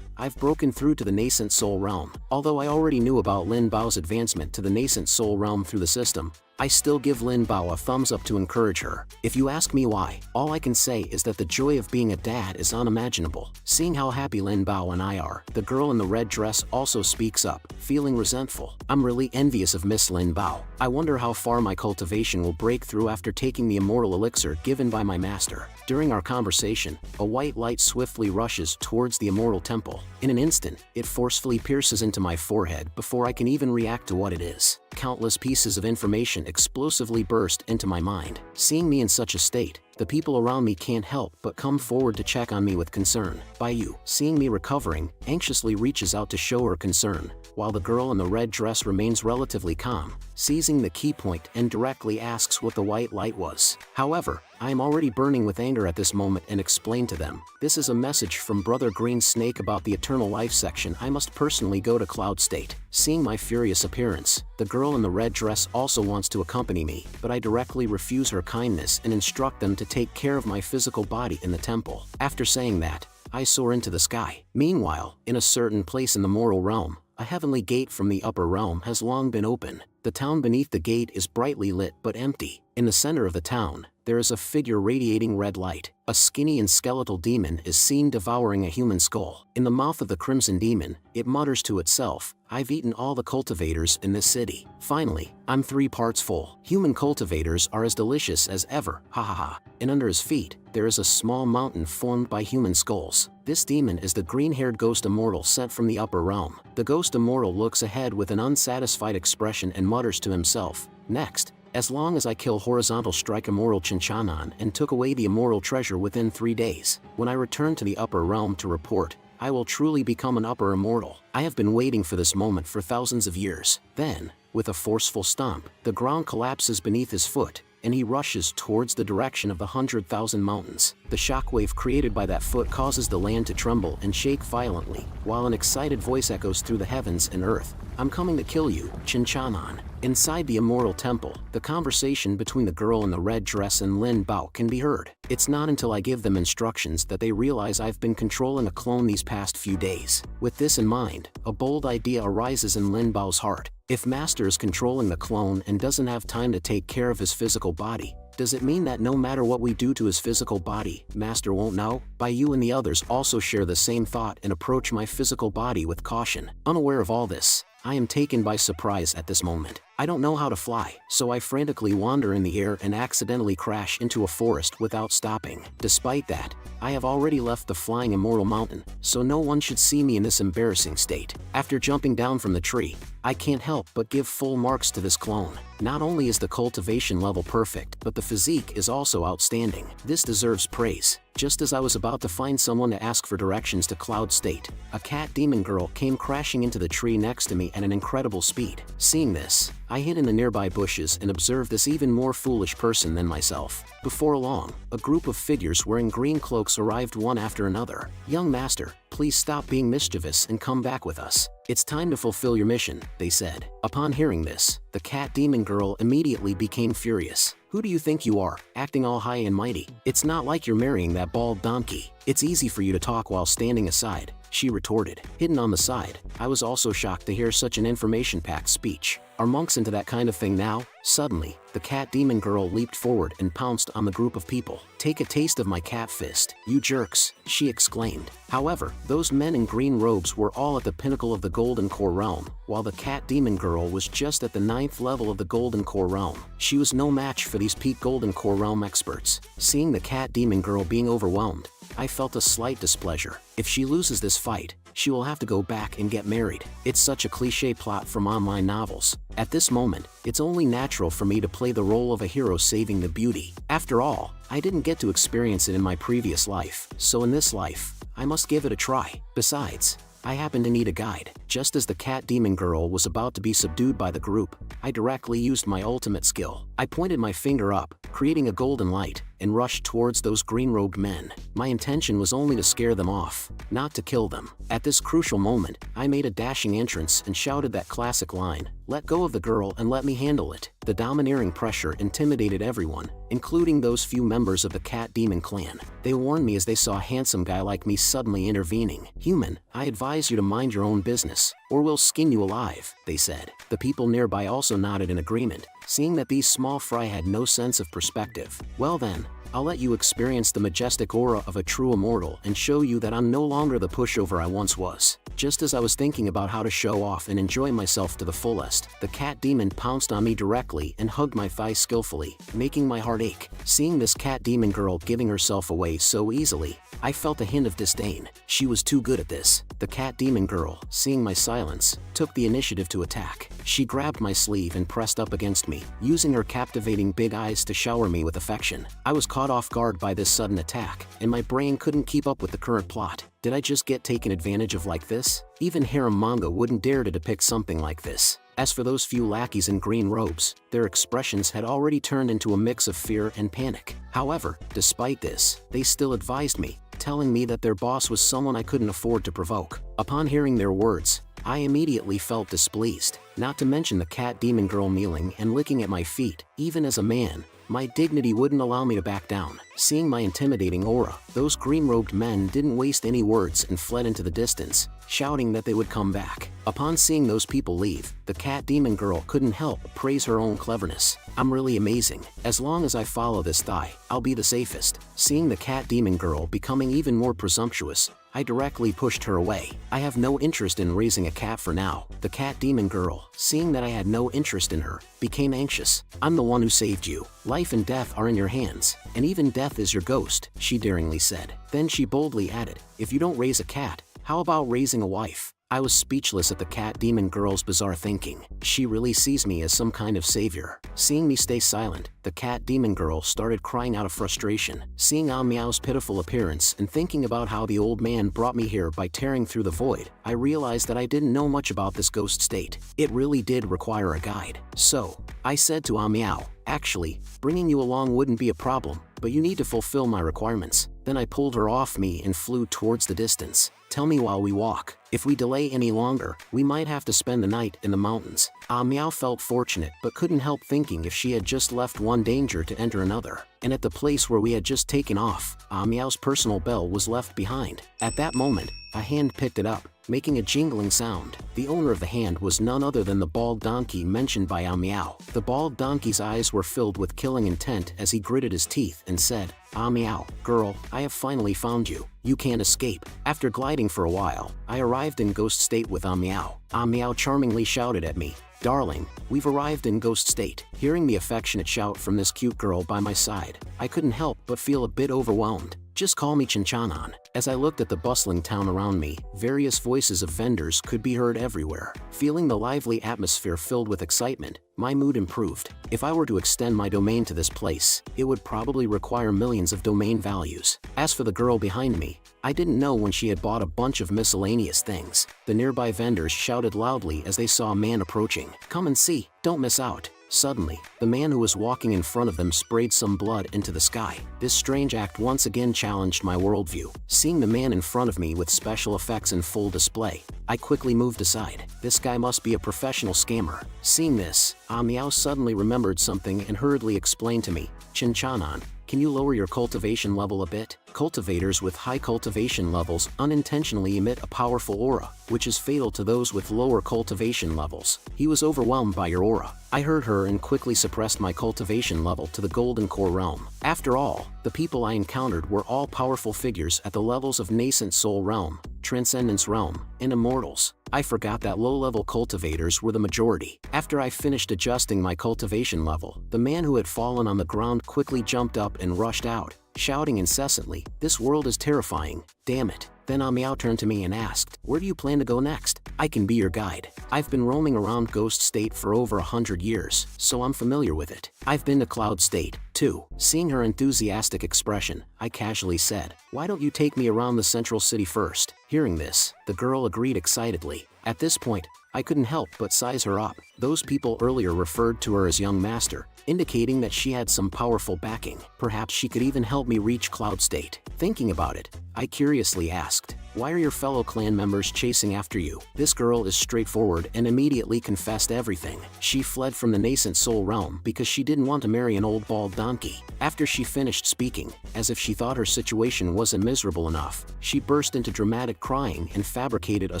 I've broken through to the nascent soul realm. Although I already knew about Lin Bao's advancement to the nascent soul realm through the system, I still give Lin Bao a thumbs up to encourage her. If you ask me why, all I can say is that the joy of being a dad is unimaginable. Seeing how happy Lin Bao and I are, the girl in the red dress also speaks up, feeling resentful. I'm really envious of Miss Lin Bao. I wonder how far my cultivation will break through after taking the immortal elixir given by my master. During our conversation, a white light swiftly rushes towards the immortal temple. In an instant, it forcefully pierces into my forehead before I can even react to what it is. Countless pieces of information explosively burst into my mind. Seeing me in such a state, the people around me can't help but come forward to check on me with concern. Baiyu, seeing me recovering, anxiously reaches out to show her concern, while the girl in the red dress remains relatively calm, seizing the key point and directly asks what the white light was. However, I am already burning with anger at this moment and explain to them, this is a message from Brother Green Snake about the Eternal Life section. I must personally go to Cloud State. Seeing my furious appearance, the girl in the red dress also wants to accompany me, but I directly refuse her kindness and instruct them to take care of my physical body in the temple. After saying that, I soar into the sky. Meanwhile, in a certain place in the moral realm, a heavenly gate from the upper realm has long been open. The town beneath the gate is brightly lit but empty. In the center of the town, there is a figure radiating red light. A skinny and skeletal demon is seen devouring a human skull. In the mouth of the crimson demon, it mutters to itself, I've eaten all the cultivators in this city. Finally, I'm 3 parts full. Human cultivators are as delicious as ever, ha ha ha. And under his feet, there is a small mountain formed by human skulls. This demon is the green-haired ghost immortal sent from the upper realm. The ghost immortal looks ahead with an unsatisfied expression and mutters to himself, next, as long as I kill horizontal strike immortal Chinchanan and took away the immortal treasure within 3 days. When I return to the upper realm to report, I will truly become an upper immortal. I have been waiting for this moment for thousands of years. Then, with a forceful stomp, the ground collapses beneath his foot, and he rushes towards the direction of the 100,000 mountains. The shockwave created by that foot causes the land to tremble and shake violently, while an excited voice echoes through the heavens and earth. I'm coming to kill you, Chinchanon. Inside the immortal temple, the conversation between the girl in the red dress and Lin Bao can be heard. It's not until I give them instructions that they realize I've been controlling a clone these past few days. With this in mind, a bold idea arises in Lin Bao's heart. If Master is controlling the clone and doesn't have time to take care of his physical body, does it mean that no matter what we do to his physical body, Master won't know? You and the others also share the same thought and approach my physical body with caution. Unaware of all this, I am taken by surprise at this moment. I don't know how to fly, so I frantically wander in the air and accidentally crash into a forest without stopping. Despite that, I have already left the flying immortal mountain, so no one should see me in this embarrassing state. After jumping down from the tree, I can't help but give full marks to this clone. Not only is the cultivation level perfect, but the physique is also outstanding. This deserves praise. Just as I was about to find someone to ask for directions to Cloud State, a cat demon girl came crashing into the tree next to me at an incredible speed. Seeing this, I hid in the nearby bushes and observed this even more foolish person than myself. Before long, a group of figures wearing green cloaks arrived one after another. "Young master, please stop being mischievous and come back with us. It's time to fulfill your mission," they said. Upon hearing this, the cat demon girl immediately became furious. "Who do you think you are, acting all high and mighty? It's not like you're marrying that bald donkey. It's easy for you to talk while standing aside," she retorted. Hidden on the side, I was also shocked to hear such an information-packed speech. Are monks into that kind of thing now? Suddenly, the cat demon girl leaped forward and pounced on the group of people. "Take a taste of my cat fist, you jerks," she exclaimed. However, those men in green robes were all at the pinnacle of the Golden Core realm, while the cat demon girl was just at the 9th level of the Golden Core realm. She was no match for these peak Golden Core realm experts. Seeing the cat demon girl being overwhelmed, I felt a slight displeasure. If she loses this fight, she will have to go back and get married. It's such a cliché plot from online novels. At this moment, it's only natural for me to play the role of a hero saving the beauty. After all, I didn't get to experience it in my previous life, so in this life, I must give it a try. Besides, I happen to need a guide. Just as the cat demon girl was about to be subdued by the group, I directly used my ultimate skill. I pointed my finger up, creating a golden light, and rushed towards those green-robed men. My intention was only to scare them off, not to kill them. At this crucial moment, I made a dashing entrance and shouted that classic line, "Let go of the girl and let me handle it." The domineering pressure intimidated everyone, including those few members of the cat demon clan. They warned me as they saw a handsome guy like me suddenly intervening. "Human, I advise you to mind your own business, or we'll skin you alive," they said. The people nearby also nodded in agreement, seeing that these small fry had no sense of perspective. "Well then, I'll let you experience the majestic aura of a true immortal and show you that I'm no longer the pushover I once was." Just as I was thinking about how to show off and enjoy myself to the fullest, the cat demon pounced on me directly and hugged my thigh skillfully, making my heart ache. Seeing this cat demon girl giving herself away so easily, I felt a hint of disdain. She was too good at this. The cat demon girl, seeing my silence, took the initiative to attack. She grabbed my sleeve and pressed up against me, using her captivating big eyes to shower me with affection. I was caught off guard by this sudden attack, and my brain couldn't keep up with the current plot. Did I just get taken advantage of like this? Even harem manga wouldn't dare to depict something like this. As for those few lackeys in green robes, their expressions had already turned into a mix of fear and panic. However, despite this, they still advised me, telling me that their boss was someone I couldn't afford to provoke. Upon hearing their words, I immediately felt displeased, not to mention the cat demon girl kneeling and licking at my feet. Even as a man, my dignity wouldn't allow me to back down. Seeing my intimidating aura, those green-robed men didn't waste any words and fled into the distance, shouting that they would come back. Upon seeing those people leave, the cat demon girl couldn't help but praise her own cleverness. "I'm really amazing. As long as I follow this thigh, I'll be the safest." Seeing the cat demon girl becoming even more presumptuous, I directly pushed her away. "I have no interest in raising a cat for now." The cat demon girl, seeing that I had no interest in her, became anxious. "I'm the one who saved you. Life and death are in your hands, and even death is your ghost," she daringly said. Then she boldly added, "If you don't raise a cat, how about raising a wife? I was speechless at the cat demon girl's bizarre thinking. She really sees me as some kind of savior. Seeing me stay silent, the cat demon girl started crying out of frustration. Seeing Meow's pitiful appearance and thinking about how the old man brought me here by tearing through the void, I realized that I didn't know much about this ghost state. It really did require a guide. So, I said to Meow, actually, bringing you along wouldn't be a problem, but you need to fulfill my requirements. Then I pulled her off me and flew towards the distance. Tell me while we walk. If we delay any longer, we might have to spend the night in the mountains. Meow felt fortunate but couldn't help thinking if she had just left one danger to enter another. And at the place where we had just taken off, Meow's personal bell was left behind. At that moment, a hand picked it up, making a jingling sound. The owner of the hand was none other than the bald donkey mentioned by Meow. The bald donkey's eyes were filled with killing intent as he gritted his teeth and said, Meow, girl, I have finally found you. You can't escape. After gliding for a while, I arrived in ghost state with Meow. Meow charmingly shouted at me, darling, we've arrived in ghost state. Hearing the affectionate shout from this cute girl by my side, I couldn't help but feel a bit overwhelmed. Just call me Chinchanon. As I looked at the bustling town around me, various voices of vendors could be heard everywhere. Feeling the lively atmosphere filled with excitement, my mood improved. If I were to extend my domain to this place, it would probably require millions of domain values. As for the girl behind me, I didn't know when she had bought a bunch of miscellaneous things. The nearby vendors shouted loudly as they saw a man approaching. Come and see, don't miss out. Suddenly, the man who was walking in front of them sprayed some blood into the sky. This strange act once again challenged my worldview. Seeing the man in front of me with special effects in full display, I quickly moved aside. This guy must be a professional scammer. Seeing this, Meow suddenly remembered something and hurriedly explained to me, Chinchanon, can you lower your cultivation level a bit? Cultivators with high cultivation levels unintentionally emit a powerful aura, which is fatal to those with lower cultivation levels. He was overwhelmed by your aura. I heard her and quickly suppressed my cultivation level to the golden core realm. After all, the people I encountered were all powerful figures at the levels of nascent soul realm, transcendence realm, and immortals. I forgot that low-level cultivators were the majority. After I finished adjusting my cultivation level, the man who had fallen on the ground quickly jumped up and rushed out, shouting incessantly, "This world is terrifying, damn it." Then Meow turned to me and asked, "Where do you plan to go next? I can be your guide. I've been roaming around Ghost State for over 100 years, so I'm familiar with it. I've been to Cloud State, too." Seeing her enthusiastic expression, I casually said, "Why don't you take me around the central city first?" Hearing this, the girl agreed excitedly. At this point, I couldn't help but size her up. Those people earlier referred to her as young master, indicating that she had some powerful backing. Perhaps she could even help me reach Cloud State. Thinking about it, I curiously asked, "Why are your fellow clan members chasing after you?" This girl is straightforward and immediately confessed everything. She fled from the nascent soul realm because she didn't want to marry an old bald donkey. After she finished speaking, as if she thought her situation wasn't miserable enough, she burst into dramatic crying and fabricated a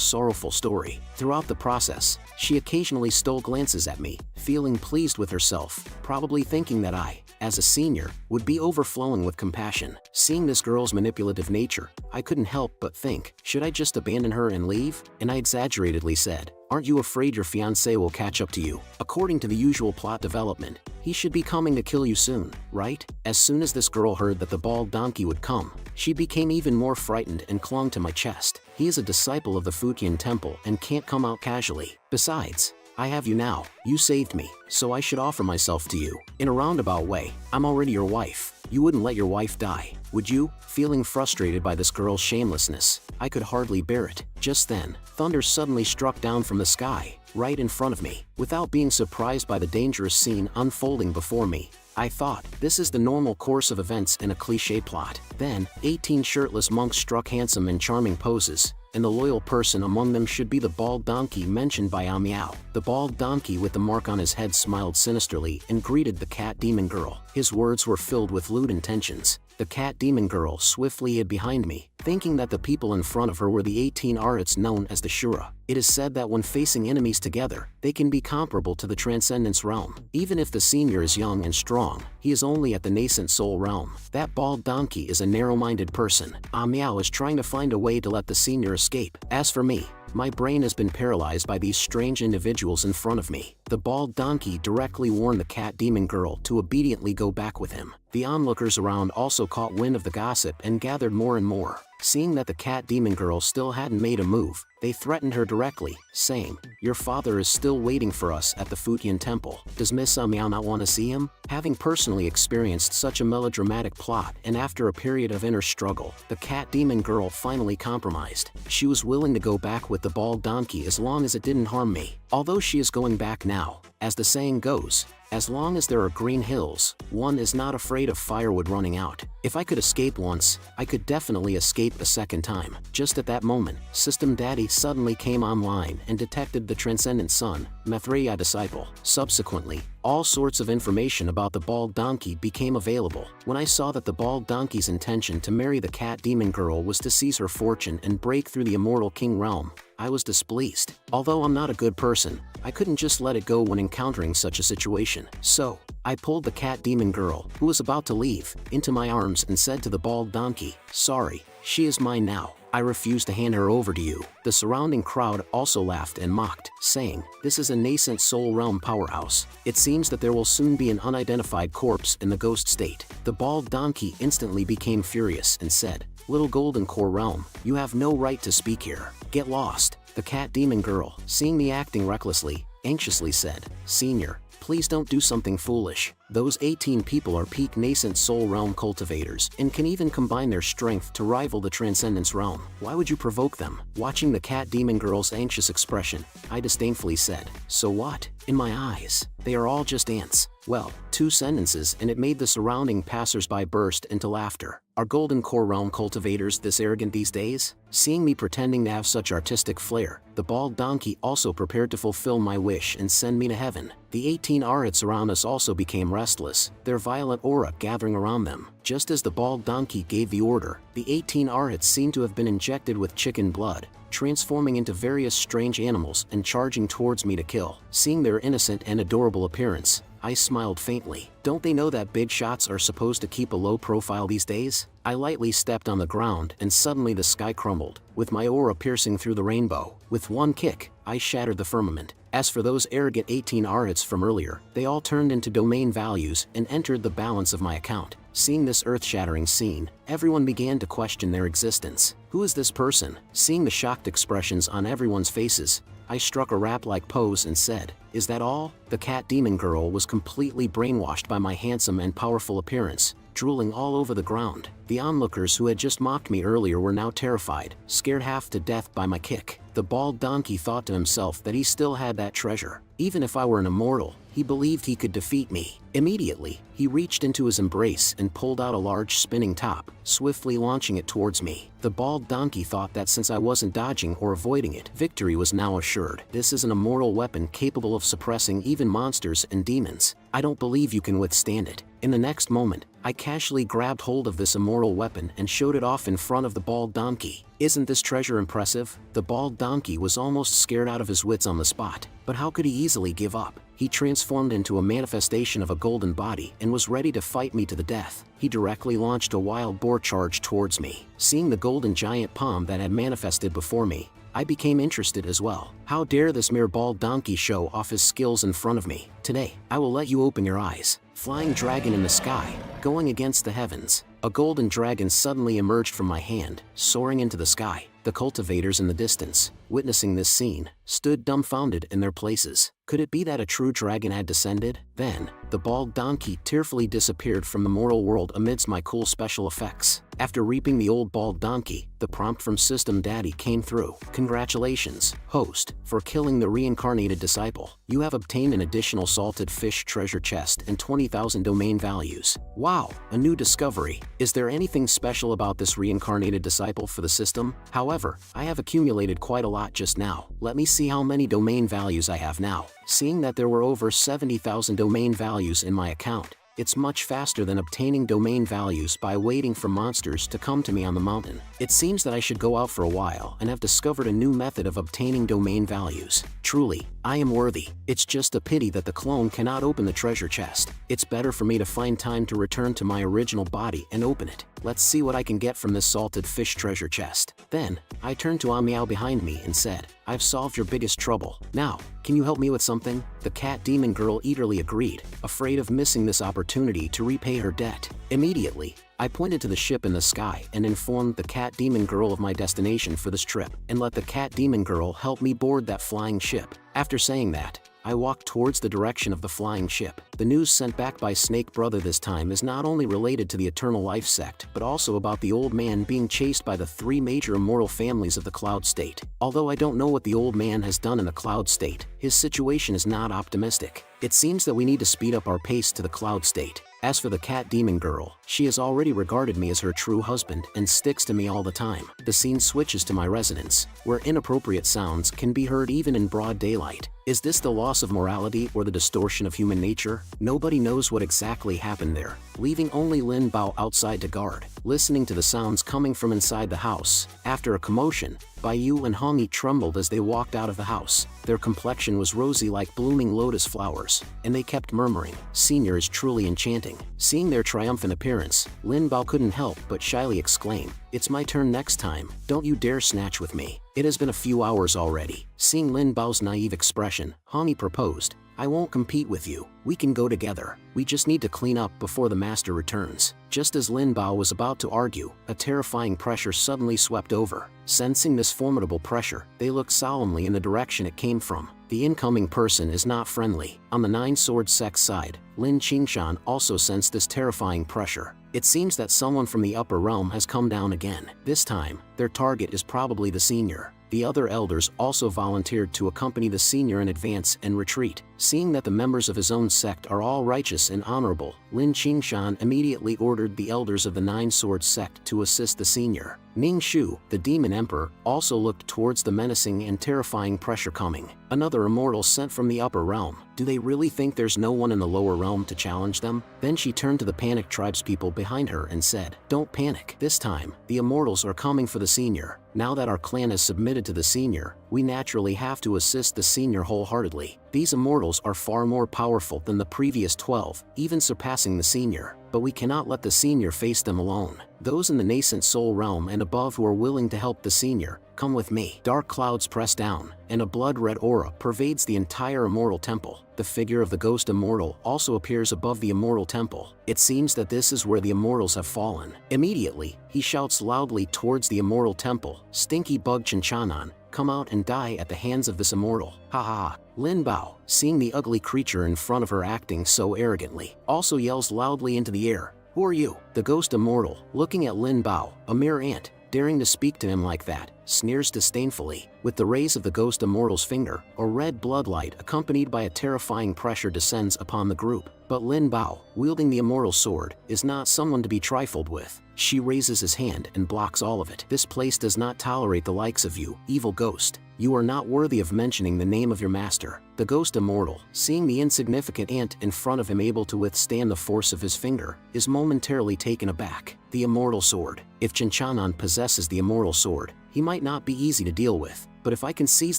sorrowful story. Throughout the process, she occasionally stole glances at me, feeling pleased with herself, probably thinking that I, as a senior, would be overflowing with compassion. Seeing this girl's manipulative nature, I couldn't help but think, should I just abandon her and leave? And I exaggeratedly said, "Aren't you afraid your fiancé will catch up to you? According to the usual plot development, he should be coming to kill you soon, right?" As soon as this girl heard that the bald donkey would come, she became even more frightened and clung to my chest. "He is a disciple of the Fujian temple and can't come out casually. Besides, I have you now. You saved me, so I should offer myself to you. In a roundabout way, I'm already your wife. You wouldn't let your wife die, would you?" Feeling frustrated by this girl's shamelessness, I could hardly bear it. Just then, thunder suddenly struck down from the sky, right in front of me. Without being surprised by the dangerous scene unfolding before me, I thought, this is the normal course of events in a cliché plot. Then, 18 shirtless monks struck handsome and charming poses, and the loyal person among them should be the bald donkey mentioned by Meow. The bald donkey with the mark on his head smiled sinisterly and greeted the cat demon girl. His words were filled with lewd intentions. The cat demon girl swiftly hid behind me, thinking that the people in front of her were the 18 arhats known as the Shura. It is said that when facing enemies together, they can be comparable to the Transcendence realm. Even if the senior is young and strong, he is only at the nascent soul realm. That bald donkey is a narrow-minded person. Meow is trying to find a way to let the senior escape. As for me, my brain has been paralyzed by these strange individuals in front of me. The bald donkey directly warned the cat demon girl to obediently go back with him. The onlookers around also caught wind of the gossip and gathered more and more. Seeing that the cat demon girl still hadn't made a move, They threatened her directly, saying, "Your father is still waiting for us at the Futian temple. Does Miss Meow not want to see him?" Having personally experienced such a melodramatic plot, and after a period of inner struggle, the cat demon girl finally compromised. She was willing to go back with the bald donkey as long as it didn't harm me. Although she is going back now, as the saying goes, as long as there are green hills, one is not afraid of firewood running out. If I could escape once, I could definitely escape a second time. Just at that moment, System Daddy suddenly came online and detected the Transcendent Son, Mithraea disciple. Subsequently, all sorts of information about the bald donkey became available. When I saw that the bald donkey's intention to marry the cat demon girl was to seize her fortune and break through the immortal king realm, I was displeased. Although I'm not a good person, I couldn't just let it go when encountering such a situation. So, I pulled the cat demon girl, who was about to leave, into my arms and said to the bald donkey, "Sorry, she is mine now. I refuse to hand her over to you." The surrounding crowd also laughed and mocked, saying, "This is a nascent soul realm powerhouse. It seems that there will soon be an unidentified corpse in the ghost state." The bald donkey instantly became furious and said, "Little golden core realm, you have no right to speak here. Get lost." The cat demon girl, seeing me acting recklessly, anxiously said, "Senior, please don't do something foolish. Those 18 people are peak nascent soul realm cultivators and can even combine their strength to rival the transcendence realm. Why would you provoke them?" Watching the cat demon girl's anxious expression, I disdainfully said, "So what? In my eyes, they are all just ants." Well, 2 sentences and it made the surrounding passersby burst into laughter. Are golden core realm cultivators this arrogant these days? Seeing me pretending to have such artistic flair, the bald donkey also prepared to fulfill my wish and send me to heaven. The 18 arhats around us also became restless, their violet aura gathering around them. Just as the bald donkey gave the order, the 18 arhats seemed to have been injected with chicken blood, transforming into various strange animals and charging towards me to kill. Seeing their innocent and adorable appearance, I smiled faintly. Don't they know that big shots are supposed to keep a low profile these days? I lightly stepped on the ground and suddenly the sky crumbled, with my aura piercing through the rainbow. With one kick, I shattered the firmament. As for those arrogant 18 arhats from earlier, they all turned into domain values and entered the balance of my account. Seeing this earth-shattering scene, everyone began to question their existence. Who is this person? Seeing the shocked expressions on everyone's faces, I struck a rap-like pose and said, "Is that all?" The cat demon girl was completely brainwashed by my handsome and powerful appearance, drooling all over the ground. The onlookers who had just mocked me earlier were now terrified, scared half to death by my kick. The bald donkey thought to himself that he still had that treasure. Even if I were an immortal, he believed he could defeat me. Immediately, he reached into his embrace and pulled out a large spinning top, swiftly launching it towards me. The bald donkey thought that since I wasn't dodging or avoiding it, victory was now assured. This is an immortal weapon capable of suppressing even monsters and demons. I don't believe you can withstand it. In the next moment, I casually grabbed hold of this immortal weapon and showed it off in front of the bald donkey. Isn't this treasure impressive? The bald donkey was almost scared out of his wits on the spot, but how could he easily give up? He transformed into a manifestation of a golden body and was ready to fight me to the death. He directly launched a wild boar charge towards me. Seeing the golden giant palm that had manifested before me, I became interested as well. How dare this mere bald donkey show off his skills in front of me? Today, I will let you open your eyes. Flying dragon in the sky, going against the heavens. A golden dragon suddenly emerged from my hand, soaring into the sky. The cultivators in the distance, witnessing this scene, stood dumbfounded in their places. Could it be that a true dragon had descended? Then, the bald donkey tearfully disappeared from the mortal world amidst my cool special effects. After reaping the old bald donkey, the prompt from System Daddy came through. "Congratulations, host, for killing the reincarnated disciple. You have obtained an additional salted fish treasure chest and 20,000 domain values." Wow, a new discovery. Is there anything special about this reincarnated disciple for the system? However, I have accumulated quite a lot just now. Let me see how many domain values I have now. Seeing that there were over 70,000 domain values in my account, it's much faster than obtaining domain values by waiting for monsters to come to me on the mountain. It seems that I should go out for a while and have discovered a new method of obtaining domain values. Truly, I am worthy. It's just a pity that the clone cannot open the treasure chest. It's better for me to find time to return to my original body and open it. Let's see what I can get from this salted fish treasure chest. Then, I turned to Meow behind me and said, "I've solved your biggest trouble. Now, can you help me with something?" The cat demon girl eagerly agreed, afraid of missing this opportunity to repay her debt. Immediately, I pointed to the ship in the sky and informed the cat demon girl of my destination for this trip, and let the cat demon girl help me board that flying ship. After saying that, I walked towards the direction of the flying ship. The news sent back by Snake Brother this time is not only related to the Eternal Life sect, but also about the old man being chased by the 3 major immortal families of the Cloud State. Although I don't know what the old man has done in the Cloud State, his situation is not optimistic. It seems that we need to speed up our pace to the Cloud State. As for the cat demon girl, she has already regarded me as her true husband and sticks to me all the time. The scene switches to my residence, where inappropriate sounds can be heard even in broad daylight. Is this the loss of morality or the distortion of human nature? Nobody knows what exactly happened there, leaving only Lin Bao outside to guard, listening to the sounds coming from inside the house. After a commotion, Baiyu and Hongyi trembled as they walked out of the house. Their complexion was rosy like blooming lotus flowers, and they kept murmuring, "Senior is truly enchanting." Seeing their triumphant appearance, Lin Bao couldn't help but shyly exclaim, "It's my turn next time, don't you dare snatch with me. It has been a few hours already." Seeing Lin Bao's naive expression, Hongyi proposed, "I won't compete with you, we can go together. We just need to clean up before the master returns." Just as Lin Bao was about to argue, a terrifying pressure suddenly swept over. Sensing this formidable pressure, they looked solemnly in the direction it came from. The incoming person is not friendly. On the 9-sword sect side, Lin Qingshan also sensed this terrifying pressure. It seems that someone from the upper realm has come down again. This time, their target is probably the senior. The other elders also volunteered to accompany the senior in advance and retreat. Seeing that the members of his own sect are all righteous and honorable, Lin Qingshan immediately ordered the elders of the 9-sword sect to assist the senior. Ning Shu, the demon emperor, also looked towards the menacing and terrifying pressure coming. Another immortal sent from the upper realm. Do they really think there's no one in the lower realm to challenge them? Then she turned to the panicked tribespeople behind her and said, "Don't panic. This time, the immortals are coming for the senior. Now that our clan has submitted to the senior, we naturally have to assist the senior wholeheartedly. These immortals are far more powerful than the previous 12, even surpassing the senior. But we cannot let the senior face them alone. Those in the nascent soul realm and above who are willing to help the senior, come with me." Dark clouds press down, and a blood-red aura pervades the entire immortal temple. The figure of the ghost immortal also appears above the immortal temple. It seems that this is where the immortals have fallen. Immediately, he shouts loudly towards the immortal temple, "Stinky bug Chinchanan, come out and die at the hands of this immortal." Ha ha ha. Lin Bao, seeing the ugly creature in front of her acting so arrogantly, also yells loudly into the air, "Who are you?" The ghost immortal, looking at Lin Bao, a mere ant, daring to speak to him like that, sneers disdainfully. With the raise of the ghost immortal's finger, a red bloodlight accompanied by a terrifying pressure descends upon the group. But Lin Bao, wielding the immortal sword, is not someone to be trifled with. She raises his hand and blocks all of it. "This place does not tolerate the likes of you, evil ghost. You are not worthy of mentioning the name of your master." The ghost immortal, seeing the insignificant ant in front of him able to withstand the force of his finger, is momentarily taken aback. The immortal sword. If Chinchanan possesses the immortal sword, he might not be easy to deal with. But if I can seize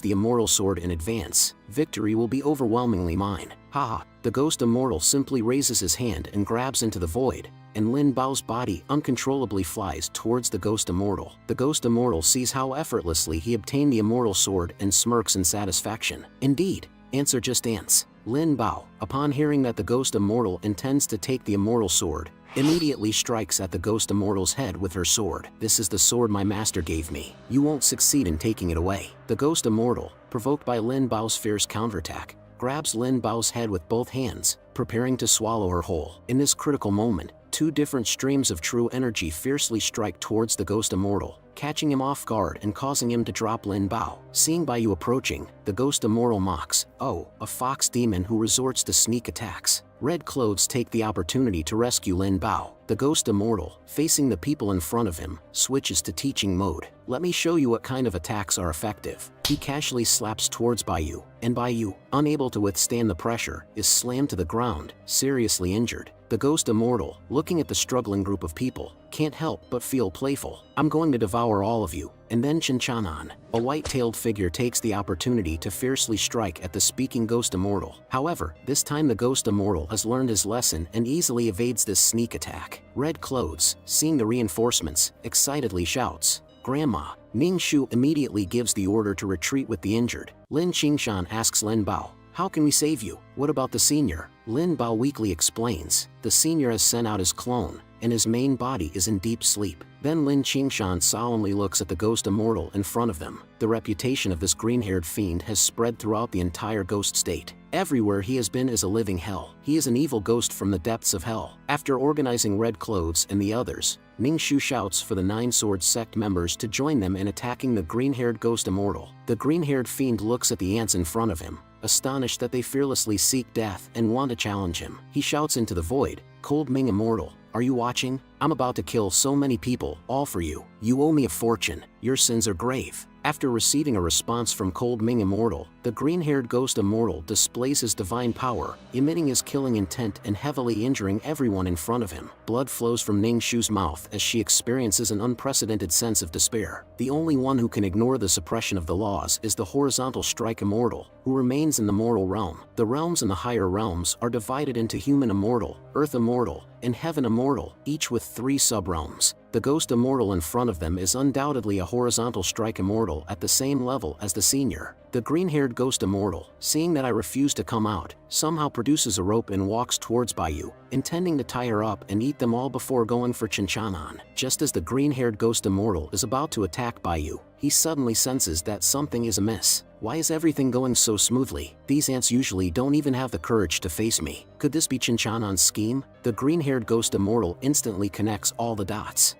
the immortal sword in advance, victory will be overwhelmingly mine. Haha. The ghost immortal simply raises his hand and grabs into the void, and Lin Bao's body uncontrollably flies towards the ghost immortal. The ghost immortal sees how effortlessly he obtained the immortal sword and smirks in satisfaction. "Indeed, ants are just ants." Lin Bao, upon hearing that the ghost immortal intends to take the immortal sword, immediately strikes at the ghost immortal's head with her sword. "This is the sword my master gave me. You won't succeed in taking it away." The ghost immortal, provoked by Lin Bao's fierce counterattack, grabs Lin Bao's head with both hands, preparing to swallow her whole. In this critical moment, 2 different streams of true energy fiercely strike towards the ghost immortal, catching him off guard and causing him to drop Lin Bao. Seeing Baiyu approaching, the ghost immortal mocks, "Oh, a fox demon who resorts to sneak attacks." Red clothes take the opportunity to rescue Lin Bao. The ghost immortal, facing the people in front of him, switches to teaching mode. "Let me show you what kind of attacks are effective." He casually slaps towards Baiyu, and Baiyu, unable to withstand the pressure, is slammed to the ground, seriously injured. The ghost immortal, looking at the struggling group of people, can't help but feel playful. "I'm going to devour all of you." And then Chinchanan, a white-tailed figure, takes the opportunity to fiercely strike at the speaking ghost immortal. However, this time the ghost immortal has learned his lesson and easily evades this sneak attack. Red clothes, seeing the reinforcements, excitedly shouts, "Grandma." Ning Shu immediately gives the order to retreat with the injured. Lin Qingshan asks Lin Bao, "How can we save you? What about the senior?" Lin Bao weakly explains, "The senior has sent out his clone, and his main body is in deep sleep. Then Lin Qingshan solemnly looks at the ghost immortal in front of them. The reputation of this green-haired fiend has spread throughout the entire ghost state. Everywhere he has been is a living hell. He is an evil ghost from the depths of hell. After organizing Red Clothes and the others, Ning Shu shouts for the Nine Sword Sect members to join them in attacking the green-haired ghost immortal. The green-haired fiend looks at the ants in front of him, astonished that they fearlessly seek death and want to challenge him. He shouts into the void, "Cold Ming Immortal, are you watching? I'm about to kill so many people, all for you. You owe me a fortune. Your sins are grave." After receiving a response from Cold Ming Immortal, the green-haired ghost immortal displays his divine power, emitting his killing intent and heavily injuring everyone in front of him. Blood flows from Ning Shu's mouth as she experiences an unprecedented sense of despair. The only one who can ignore the suppression of the laws is the horizontal strike immortal, who remains in the mortal realm. The realms and the higher realms are divided into human immortal, earth immortal, and heaven immortal, each with 3 sub-realms. The ghost immortal in front of them is undoubtedly a horizontal strike immortal at the same level as the senior. The green-haired ghost immortal, seeing that I refuse to come out, somehow produces a rope and walks towards Baiyu, intending to tie her up and eat them all before going for Chinchanan. Just as the green-haired ghost immortal is about to attack Baiyu, he suddenly senses that something is amiss. Why is everything going so smoothly? These ants usually don't even have the courage to face me. Could this be Chinchanan's scheme? The green-haired ghost immortal instantly connects all the dots.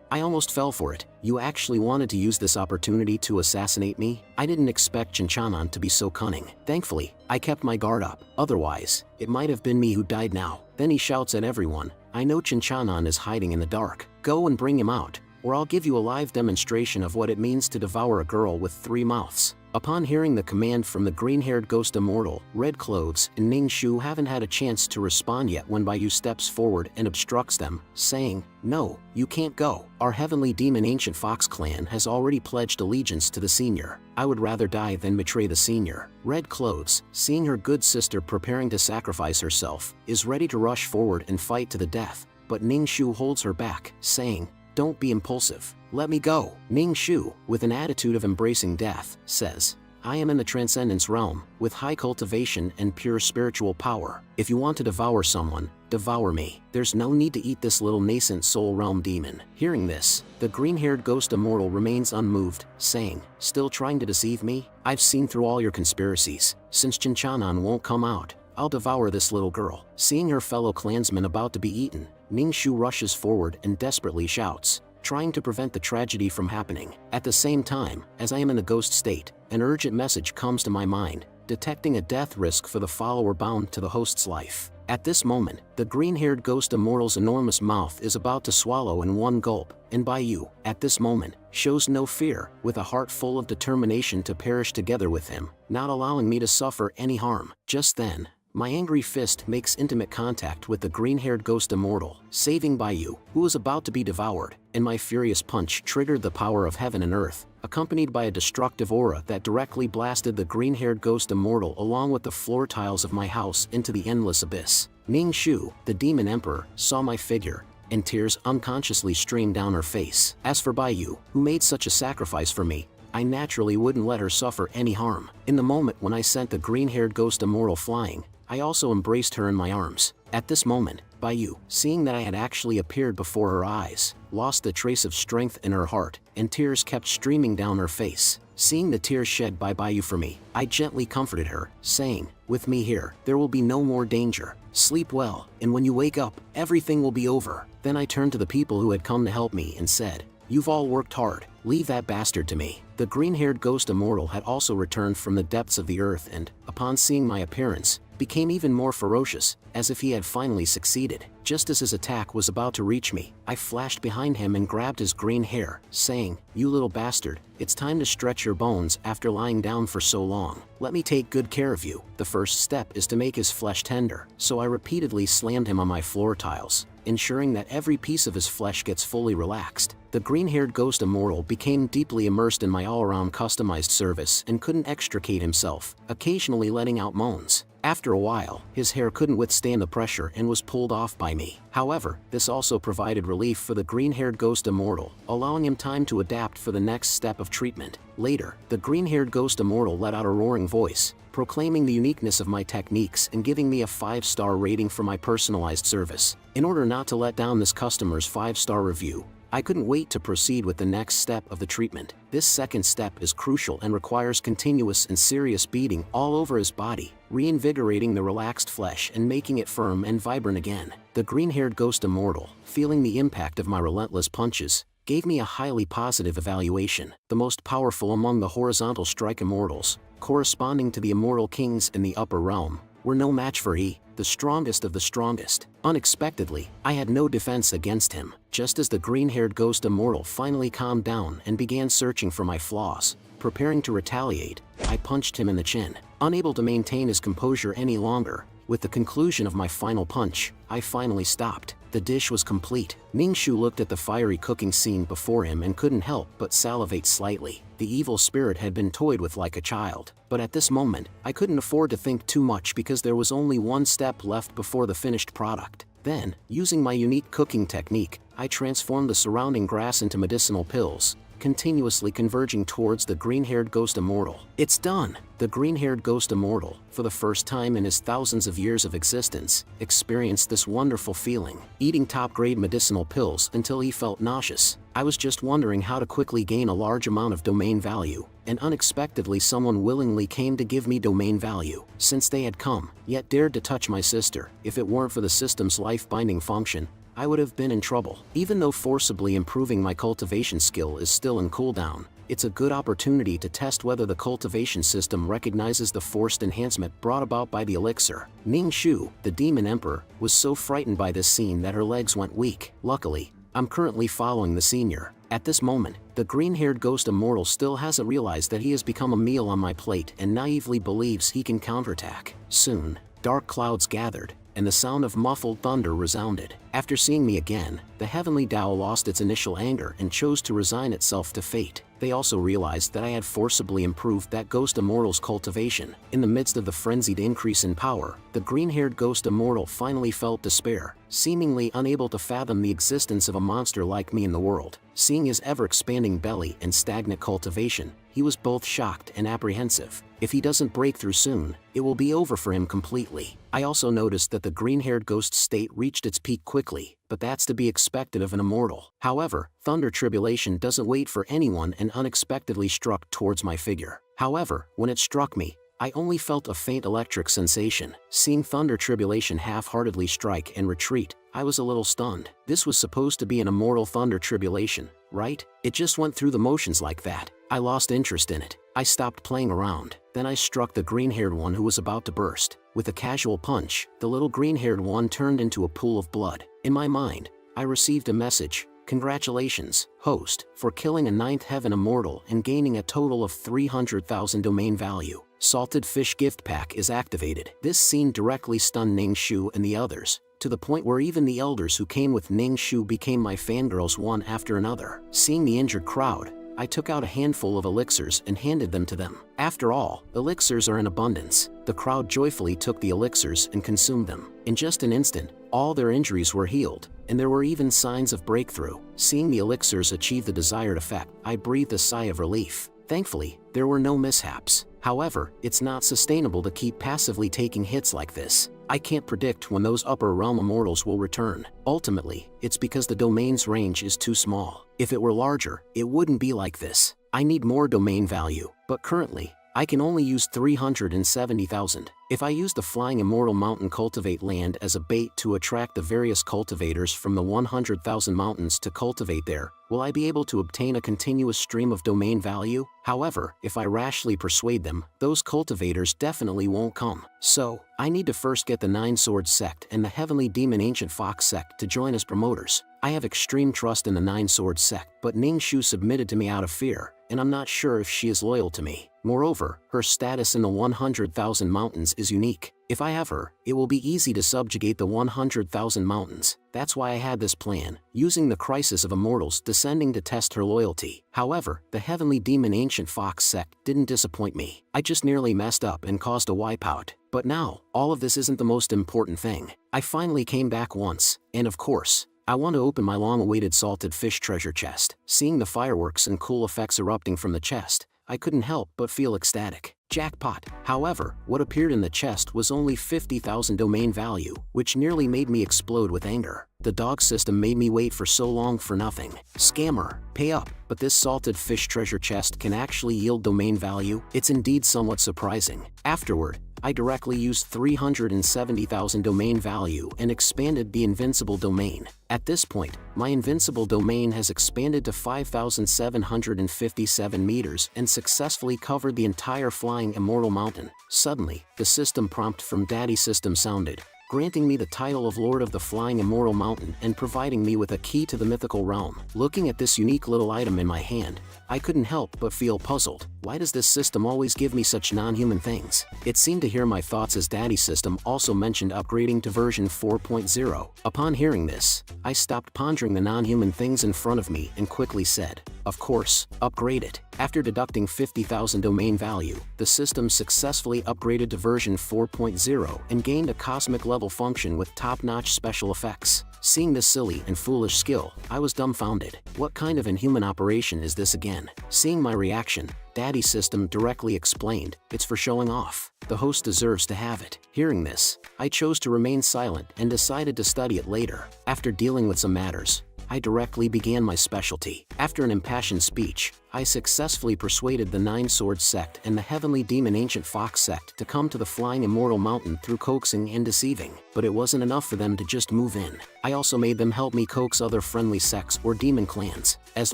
I almost fell for it. You actually wanted to use this opportunity to assassinate me? I didn't expect Chinchanan to be so cunning. Thankfully, I kept my guard up. Otherwise, it might have been me who died now. Then he shouts at everyone, "I know Chinchanan is hiding in the dark. Go and bring him out, or I'll give you a live demonstration of what it means to devour a girl with 3 mouths." Upon hearing the command from the green-haired ghost immortal, Red Clothes and Ning Shu haven't had a chance to respond yet when Baiyu steps forward and obstructs them, saying, "No, you can't go. Our heavenly demon Ancient Fox clan has already pledged allegiance to the senior. I would rather die than betray the senior." Red Clothes, seeing her good sister preparing to sacrifice herself, is ready to rush forward and fight to the death, but Ning Shu holds her back, saying, "Don't be impulsive. Let me go." Ning Shu, with an attitude of embracing death, says, "I am in the transcendence realm, with high cultivation and pure spiritual power. If you want to devour someone, devour me. There's no need to eat this little nascent soul realm demon." Hearing this, the green-haired ghost immortal remains unmoved, saying, "Still trying to deceive me? I've seen through all your conspiracies. Since Chinchanan won't come out, I'll devour this little girl." Seeing her fellow clansmen about to be eaten, Ning Shu rushes forward and desperately shouts, trying to prevent the tragedy from happening. At the same time, as I am in the ghost state, an urgent message comes to my mind, detecting a death risk for the follower bound to the host's life. At this moment, the green-haired ghost immortal's enormous mouth is about to swallow in one gulp, and Baiyu, at this moment, shows no fear, with a heart full of determination to perish together with him, not allowing me to suffer any harm. Just then, my angry fist makes intimate contact with the green-haired ghost immortal, saving Baiyu, who was about to be devoured, and my furious punch triggered the power of heaven and earth, accompanied by a destructive aura that directly blasted the green-haired ghost immortal along with the floor tiles of my house into the endless abyss. Ning Shu, the demon emperor, saw my figure, and tears unconsciously streamed down her face. As for Baiyu, who made such a sacrifice for me, I naturally wouldn't let her suffer any harm. In the moment when I sent the green-haired ghost immortal flying, I also embraced her in my arms. At this moment, Baiyu, seeing that I had actually appeared before her eyes, lost the trace of strength in her heart, and tears kept streaming down her face. Seeing the tears shed by Baiyu for me, I gently comforted her, saying, "With me here, there will be no more danger. Sleep well, and when you wake up, everything will be over." Then I turned to the people who had come to help me and said, "You've all worked hard. Leave that bastard to me." The green-haired ghost immortal had also returned from the depths of the earth and, upon seeing my appearance, became even more ferocious, as if he had finally succeeded. Just as his attack was about to reach me, I flashed behind him and grabbed his green hair, saying, "You little bastard, it's time to stretch your bones after lying down for so long. Let me take good care of you." The first step is to make his flesh tender, so I repeatedly slammed him on my floor tiles, ensuring that every piece of his flesh gets fully relaxed. The green-haired ghost immortal became deeply immersed in my all-around customized service and couldn't extricate himself, occasionally letting out moans. After a while, his hair couldn't withstand the pressure and was pulled off by me. However, this also provided relief for the green-haired ghost immortal, allowing him time to adapt for the next step of treatment. Later, the green-haired ghost immortal let out a roaring voice, proclaiming the uniqueness of my techniques and giving me a 5-star rating for my personalized service. In order not to let down this customer's 5-star review, I couldn't wait to proceed with the next step of the treatment. This second step is crucial and requires continuous and serious beating all over his body, reinvigorating the relaxed flesh and making it firm and vibrant again. The green-haired ghost immortal, feeling the impact of my relentless punches, gave me a highly positive evaluation. The most powerful among the horizontal strike immortals, corresponding to the immortal kings in the upper realm, were no match for he, the strongest of the strongest. Unexpectedly, I had no defense against him. Just as the green-haired ghost immortal finally calmed down and began searching for my flaws, preparing to retaliate, I punched him in the chin. Unable to maintain his composure any longer, with the conclusion of my final punch, I finally stopped. The dish was complete. Ningshu looked at the fiery cooking scene before him and couldn't help but salivate slightly. The evil spirit had been toyed with like a child. But at this moment, I couldn't afford to think too much because there was only one step left before the finished product. Then, using my unique cooking technique, I transformed the surrounding grass into medicinal pills, continuously converging towards the green-haired ghost immortal. It's done! The green-haired ghost immortal, for the first time in his thousands of years of existence, experienced this wonderful feeling, eating top-grade medicinal pills until he felt nauseous. I was just wondering how to quickly gain a large amount of domain value, and unexpectedly someone willingly came to give me domain value. Since they had come, yet dared to touch my sister, if it weren't for the system's life-binding function, I would have been in trouble. Even though forcibly improving my cultivation skill is still in cooldown, it's a good opportunity to test whether the cultivation system recognizes the forced enhancement brought about by the elixir. Ningshu, the demon emperor, was so frightened by this scene that her legs went weak. Luckily, I'm currently following the senior. At this moment, the green-haired ghost immortal still hasn't realized that he has become a meal on my plate and naively believes he can counterattack. Soon, dark clouds gathered, and the sound of muffled thunder resounded. After seeing me again, the heavenly Tao lost its initial anger and chose to resign itself to fate. They also realized that I had forcibly improved that ghost immortal's cultivation. In the midst of the frenzied increase in power, the green-haired ghost immortal finally felt despair, seemingly unable to fathom the existence of a monster like me in the world. Seeing his ever-expanding belly and stagnant cultivation, he was both shocked and apprehensive. If he doesn't break through soon, it will be over for him completely. I also noticed that the green-haired ghost's state reached its peak quickly, but that's to be expected of an immortal. However, Thunder Tribulation doesn't wait for anyone and unexpectedly struck towards my figure. However, when it struck me, I only felt a faint electric sensation. Seeing Thunder Tribulation half-heartedly strike and retreat, I was a little stunned. This was supposed to be an immortal Thunder Tribulation, right? It just went through the motions like that. I lost interest in it. I stopped playing around. Then I struck the green-haired one who was about to burst. With a casual punch, the little green-haired one turned into a pool of blood. In my mind, I received a message. Congratulations, host, for killing a 9th heaven immortal and gaining a total of 300,000 domain value. Salted fish gift pack is activated. This scene directly stunned Ningshu and the others, to the point where even the elders who came with Ningshu became my fangirls one after another. Seeing the injured crowd, I took out a handful of elixirs and handed them to them. After all, elixirs are in abundance. The crowd joyfully took the elixirs and consumed them. In just an instant, all their injuries were healed, and there were even signs of breakthrough. Seeing the elixirs achieve the desired effect, I breathed a sigh of relief. Thankfully, there were no mishaps. However, it's not sustainable to keep passively taking hits like this. I can't predict when those upper realm immortals will return. Ultimately, it's because the domain's range is too small. If it were larger, it wouldn't be like this. I need more domain value, but currently, I can only use 370,000. If I use the Flying Immortal Mountain Cultivate Land as a bait to attract the various cultivators from the 100,000 mountains to cultivate there, will I be able to obtain a continuous stream of domain value? However, if I rashly persuade them, those cultivators definitely won't come. So, I need to first get the Nine Swords sect and the Heavenly Demon Ancient Fox sect to join as promoters. I have extreme trust in the Nine Swords sect, but Ningshu submitted to me out of fear, and I'm not sure if she is loyal to me. Moreover, her status in the 100,000 mountains is unique. If I have her, it will be easy to subjugate the 100,000 mountains. That's why I had this plan, using the crisis of immortals descending to test her loyalty. However, the heavenly demon ancient fox sect didn't disappoint me. I just nearly messed up and caused a wipeout. But now, all of this isn't the most important thing. I finally came back once, and of course, I want to open my long-awaited salted fish treasure chest. Seeing the fireworks and cool effects erupting from the chest, I couldn't help but feel ecstatic. Jackpot! However, what appeared in the chest was only 50,000 domain value, which nearly made me explode with anger. The dog system made me wait for so long for nothing. Scammer, pay up! But this salted fish treasure chest can actually yield domain value? It's indeed somewhat surprising. Afterward, I directly used 370,000 domain value and expanded the Invincible domain. At this point, my Invincible domain has expanded to 5,757 meters and successfully covered the entire flying immortal mountain. Suddenly, the system prompt from Daddy System sounded, granting me the title of Lord of the Flying Immortal Mountain and providing me with a key to the mythical realm. Looking at this unique little item in my hand, I couldn't help but feel puzzled. Why does this system always give me such non-human things? It seemed to hear my thoughts as Daddy System also mentioned upgrading to version 4.0. Upon hearing this, I stopped pondering the non-human things in front of me and quickly said, of course, upgrade it. After deducting 50,000 domain value, the system successfully upgraded to version 4.0 and gained a cosmic level function with top-notch special effects. Seeing this silly and foolish skill, I was dumbfounded. What kind of inhuman operation is this again? Seeing my reaction, Daddy System directly explained, it's for showing off. The host deserves to have it. Hearing this, I chose to remain silent and decided to study it later. After dealing with some matters, I directly began my specialty. After an impassioned speech, I successfully persuaded the Nine Swords sect and the Heavenly Demon Ancient Fox sect to come to the Flying Immortal Mountain through coaxing and deceiving. But it wasn't enough for them to just move in. I also made them help me coax other friendly sects or demon clans. As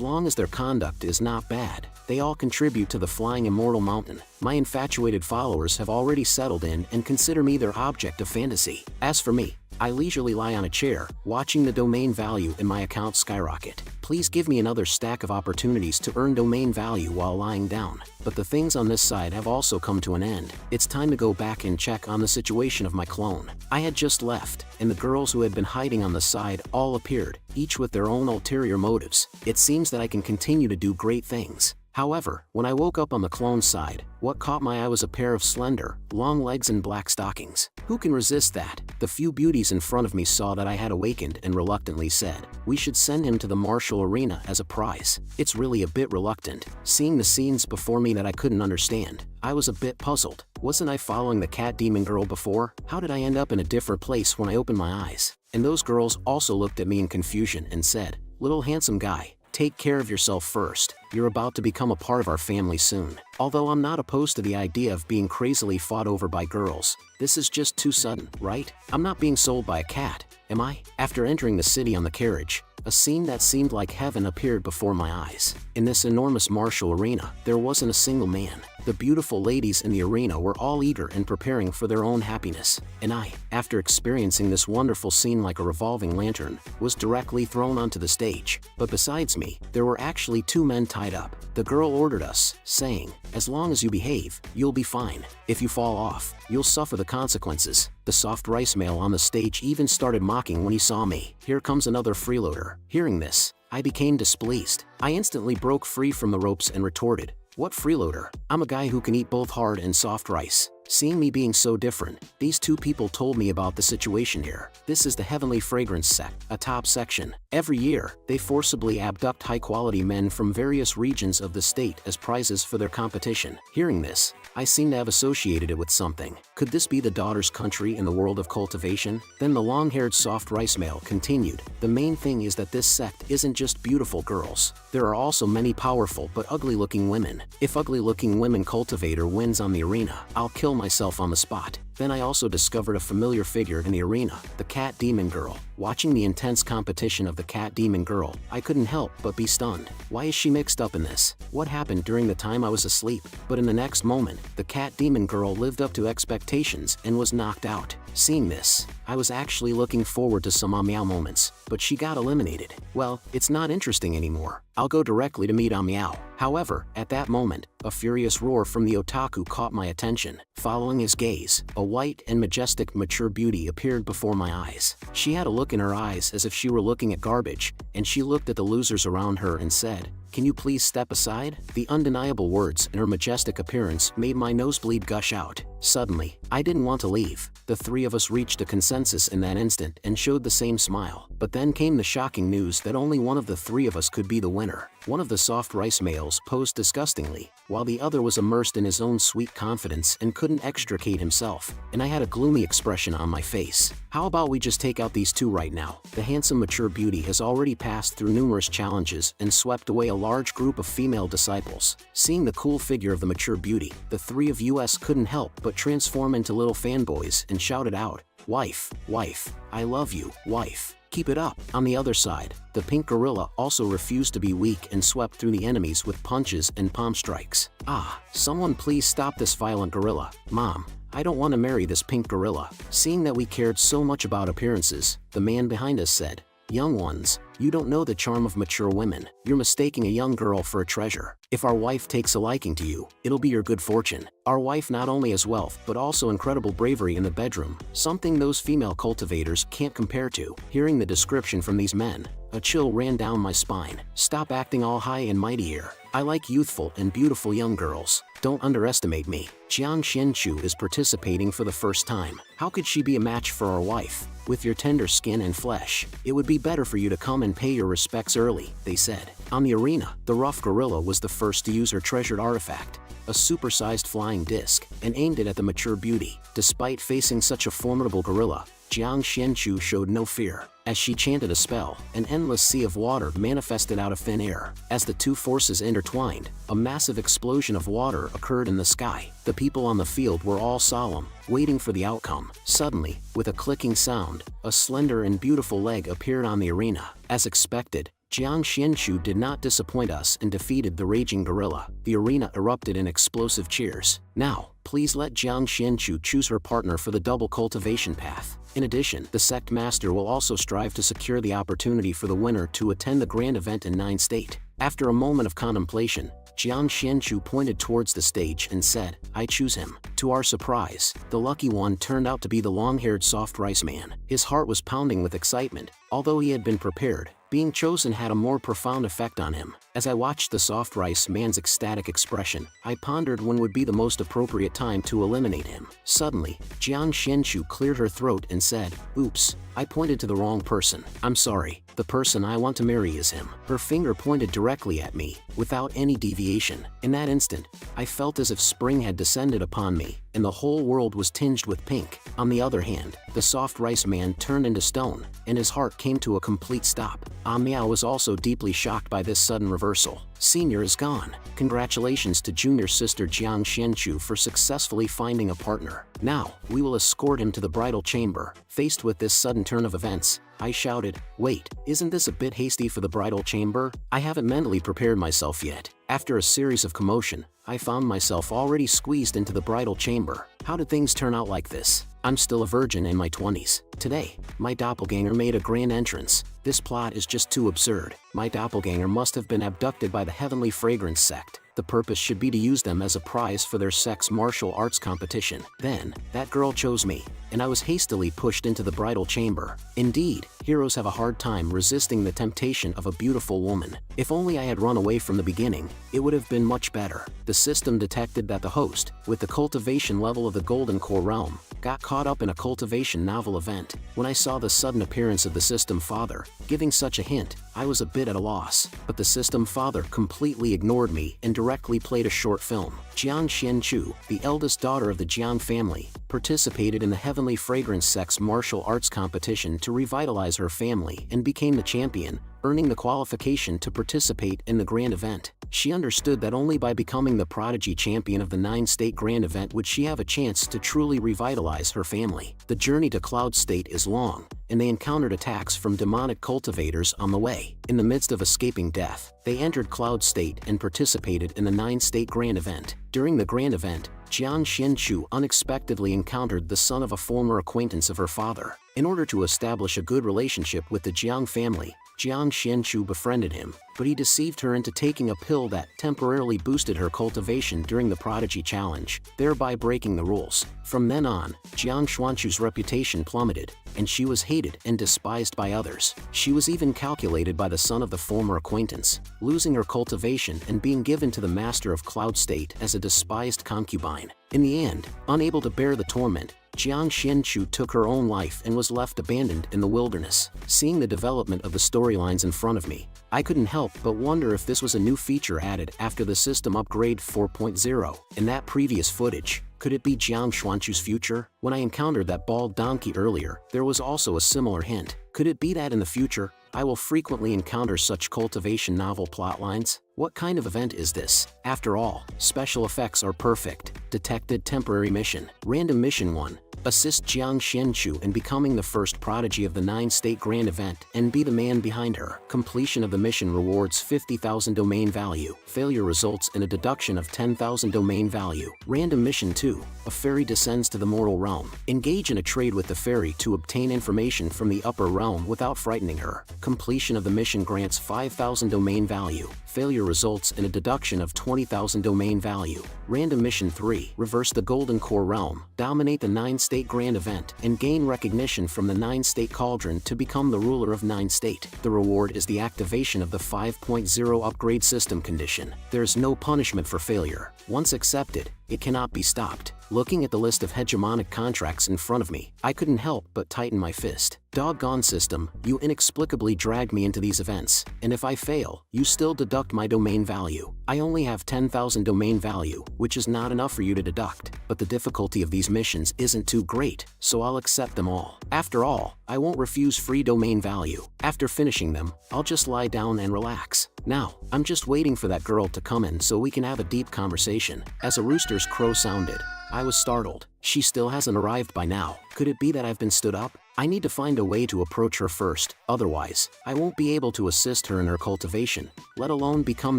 long as their conduct is not bad, they all contribute to the Flying Immortal Mountain. My infatuated followers have already settled in and consider me their object of fantasy. As for me, I leisurely lie on a chair, watching the domain value in my account skyrocket. Please give me another stack of opportunities to earn domain value while lying down. But the things on this side have also come to an end. It's time to go back and check on the situation of my clone. I had just left, and the girls who had been hiding on the side all appeared, each with their own ulterior motives. It seems that I can continue to do great things. However, when I woke up on the clone side, what caught my eye was a pair of slender, long legs and black stockings. Who can resist that? The few beauties in front of me saw that I had awakened and reluctantly said, we should send him to the martial arena as a prize. It's really a bit reluctant. Seeing the scenes before me that I couldn't understand, I was a bit puzzled. Wasn't I following the cat demon girl before? How did I end up in a different place when I opened my eyes? And those girls also looked at me in confusion and said, little handsome guy, take care of yourself first. You're about to become a part of our family soon. Although I'm not opposed to the idea of being crazily fought over by girls, this is just too sudden, right? I'm not being sold by a cat, am I? After entering the city on the carriage, a scene that seemed like heaven appeared before my eyes. In this enormous martial arena, there wasn't a single man. The beautiful ladies in the arena were all eager and preparing for their own happiness. And I, after experiencing this wonderful scene like a revolving lantern, was directly thrown onto the stage. But besides me, there were actually two men tied up. The girl ordered us, saying, as long as you behave, you'll be fine. If you fall off, you'll suffer the consequences. The soft rice male on the stage even started mocking when he saw me. Here comes another freeloader. Hearing this, I became displeased. I instantly broke free from the ropes and retorted, what freeloader? I'm a guy who can eat both hard and soft rice. Seeing me being so different, these two people told me about the situation here. This is the Heavenly Fragrance sect, a top section. Every year, they forcibly abduct high-quality men from various regions of the state as prizes for their competition. Hearing this, I seem to have associated it with something. Could this be the daughter's country in the world of cultivation? Then the long-haired soft rice male continued, the main thing is that this sect isn't just beautiful girls. There are also many powerful but ugly-looking women. If ugly-looking women cultivator wins on the arena, I'll kill myself on the spot. Then I also discovered a familiar figure in the arena, the cat demon girl. Watching the intense competition of the cat demon girl, I couldn't help but be stunned. Why is she mixed up in this? What happened during the time I was asleep? But in the next moment, the cat demon girl lived up to expectations and was knocked out. Seeing this, I was actually looking forward to some Meow moments, but she got eliminated. Well, it's not interesting anymore. I'll go directly to meet Meow. However, at that moment, a furious roar from the otaku caught my attention. Following his gaze, a white and majestic mature beauty appeared before my eyes. She had a look in her eyes as if she were looking at garbage, and she looked at the losers around her and said, "Can you please step aside?" The undeniable words and her majestic appearance made my nosebleed gush out. Suddenly, I didn't want to leave. The three of us reached a consensus in that instant and showed the same smile. But then came the shocking news that only one of the three of us could be the winner. One of the soft rice males posed disgustingly, while the other was immersed in his own sweet confidence and couldn't extricate himself, and I had a gloomy expression on my face. How about we just take out these two right now? The handsome mature beauty has already passed through numerous challenges and swept away a large group of female disciples. Seeing the cool figure of the mature beauty, the three of us couldn't help but transform into little fanboys and shouted out, "Wife, wife, I love you, wife. Keep it up." On the other side, the pink gorilla also refused to be weak and swept through the enemies with punches and palm strikes. "Ah, someone please stop this violent gorilla. Mom, I don't want to marry this pink gorilla." Seeing that we cared so much about appearances, the man behind us said, "Young ones, you don't know the charm of mature women. You're mistaking a young girl for a treasure. If our wife takes a liking to you, it'll be your good fortune. Our wife not only has wealth but also incredible bravery in the bedroom, something those female cultivators can't compare to." Hearing the description from these men, a chill ran down my spine. Stop acting all high and mighty here. I like youthful and beautiful young girls. Don't underestimate me. Jiang Xianchu is participating for the first time. How could she be a match for our wife? With your tender skin and flesh, it would be better for you to come and pay your respects early, they said. On the arena, the rough gorilla was the first to use her treasured artifact, a supersized flying disc, and aimed it at the mature beauty. Despite facing such a formidable gorilla, Jiang Xianchu showed no fear. As she chanted a spell, an endless sea of water manifested out of thin air. As the two forces intertwined, a massive explosion of water occurred in the sky. The people on the field were all solemn, waiting for the outcome. Suddenly, with a clicking sound, a slender and beautiful leg appeared on the arena. As expected, Jiang Xianchu did not disappoint us and defeated the raging gorilla. The arena erupted in explosive cheers. Now, please let Jiang Xianchu choose her partner for the double cultivation path. In addition, the sect master will also strive to secure the opportunity for the winner to attend the grand event in 9 State. After a moment of contemplation, Jiang Xianchu pointed towards the stage and said, "I choose him." To our surprise, the lucky one turned out to be the long-haired soft rice man. His heart was pounding with excitement. Although he had been prepared, being chosen had a more profound effect on him. As I watched the soft rice man's ecstatic expression, I pondered when would be the most appropriate time to eliminate him. Suddenly, Jiang Xianchu cleared her throat and said, "Oops, I pointed to the wrong person. I'm sorry. The person I want to marry is him." Her finger pointed directly at me, without any deviation. In that instant, I felt as if spring had descended upon me, and the whole world was tinged with pink. On the other hand, the soft rice man turned into stone, and his heart came to a complete stop. Meow was also deeply shocked by this sudden reversal. Senior is gone. Congratulations to junior sister Jiang Xianchu for successfully finding a partner. Now, we will escort him to the bridal chamber. Faced with this sudden turn of events, I shouted, "Wait, isn't this a bit hasty for the bridal chamber? I haven't mentally prepared myself yet." After a series of commotion, I found myself already squeezed into the bridal chamber. How did things turn out like this? I'm still a virgin in my 20s. Today, my doppelganger made a grand entrance. This plot is just too absurd. My doppelganger must have been abducted by the Heavenly Fragrance sect. The purpose should be to use them as a prize for their sex martial arts competition. Then, that girl chose me, and I was hastily pushed into the bridal chamber. Indeed, heroes have a hard time resisting the temptation of a beautiful woman. If only I had run away from the beginning, it would have been much better. The system detected that the host, with the cultivation level of the Golden Core realm, got caught up in a cultivation novel event. When I saw the sudden appearance of the system father, giving such a hint, I was a bit at a loss. But the system father completely ignored me and directly played a short film. Jiang Xianchu, the eldest daughter of the Jiang family, participated in the Heavenly Fragrance Sex martial arts competition to revitalize her family and became the champion, earning the qualification to participate in the grand event. She understood that only by becoming the prodigy champion of the 9 State grand event would she have a chance to truly revitalize her family. The journey to Cloud State is long, and they encountered attacks from demonic cultivators on the way. In the midst of escaping death, they entered Cloud State and participated in the 9 State grand event. During the grand event, Jiang Xianchu unexpectedly encountered the son of a former acquaintance of her father. In order to establish a good relationship with the Jiang family, Jiang Xianchu befriended him, but he deceived her into taking a pill that temporarily boosted her cultivation during the Prodigy Challenge, thereby breaking the rules. From then on, Jiang Xuanchu's reputation plummeted, and she was hated and despised by others. She was even calculated by the son of the former acquaintance, losing her cultivation and being given to the master of Cloud State as a despised concubine. In the end, unable to bear the torment, Jiang Xianchu took her own life and was left abandoned in the wilderness. Seeing the development of the storylines in front of me, I couldn't help but wonder if this was a new feature added after the system upgrade 4.0. In that previous footage, could it be Jiang Xuanchu's future? When I encountered that bald donkey earlier, there was also a similar hint. Could it be that in the future, I will frequently encounter such cultivation novel plotlines? What kind of event is this? After all, special effects are perfect. Detected temporary mission. Random mission 1. Assist Jiang Xianchu in becoming the first prodigy of the 9-state grand event and be the man behind her. Completion of the mission rewards 50,000 domain value. Failure results in a deduction of 10,000 domain value. Random mission 2. A fairy descends to the mortal realm. Engage in a trade with the fairy to obtain information from the upper realm without frightening her. Completion of the mission grants 5,000 domain value. Failure results in a deduction of 20,000 domain value. Random mission 3. Reverse the Golden Core realm. Dominate the 9-state grand event and gain recognition from the 9-state cauldron to become the ruler of 9-state. The reward is the activation of the 5.0 upgrade system condition. There is no punishment for failure. Once accepted, it cannot be stopped. Looking at the list of hegemonic contracts in front of me, I couldn't help but tighten my fist. Doggone system, you inexplicably dragged me into these events, and if I fail, you still deduct my domain value. I only have 10,000 domain value, which is not enough for you to deduct, but the difficulty of these missions isn't too great, so I'll accept them all. After all, I won't refuse free domain value. After finishing them, I'll just lie down and relax. Now, I'm just waiting for that girl to come in so we can have a deep conversation. As a rooster's crow sounded, I was startled. She still hasn't arrived by now. Could it be that I've been stood up? I need to find a way to approach her first, otherwise, I won't be able to assist her in her cultivation, let alone become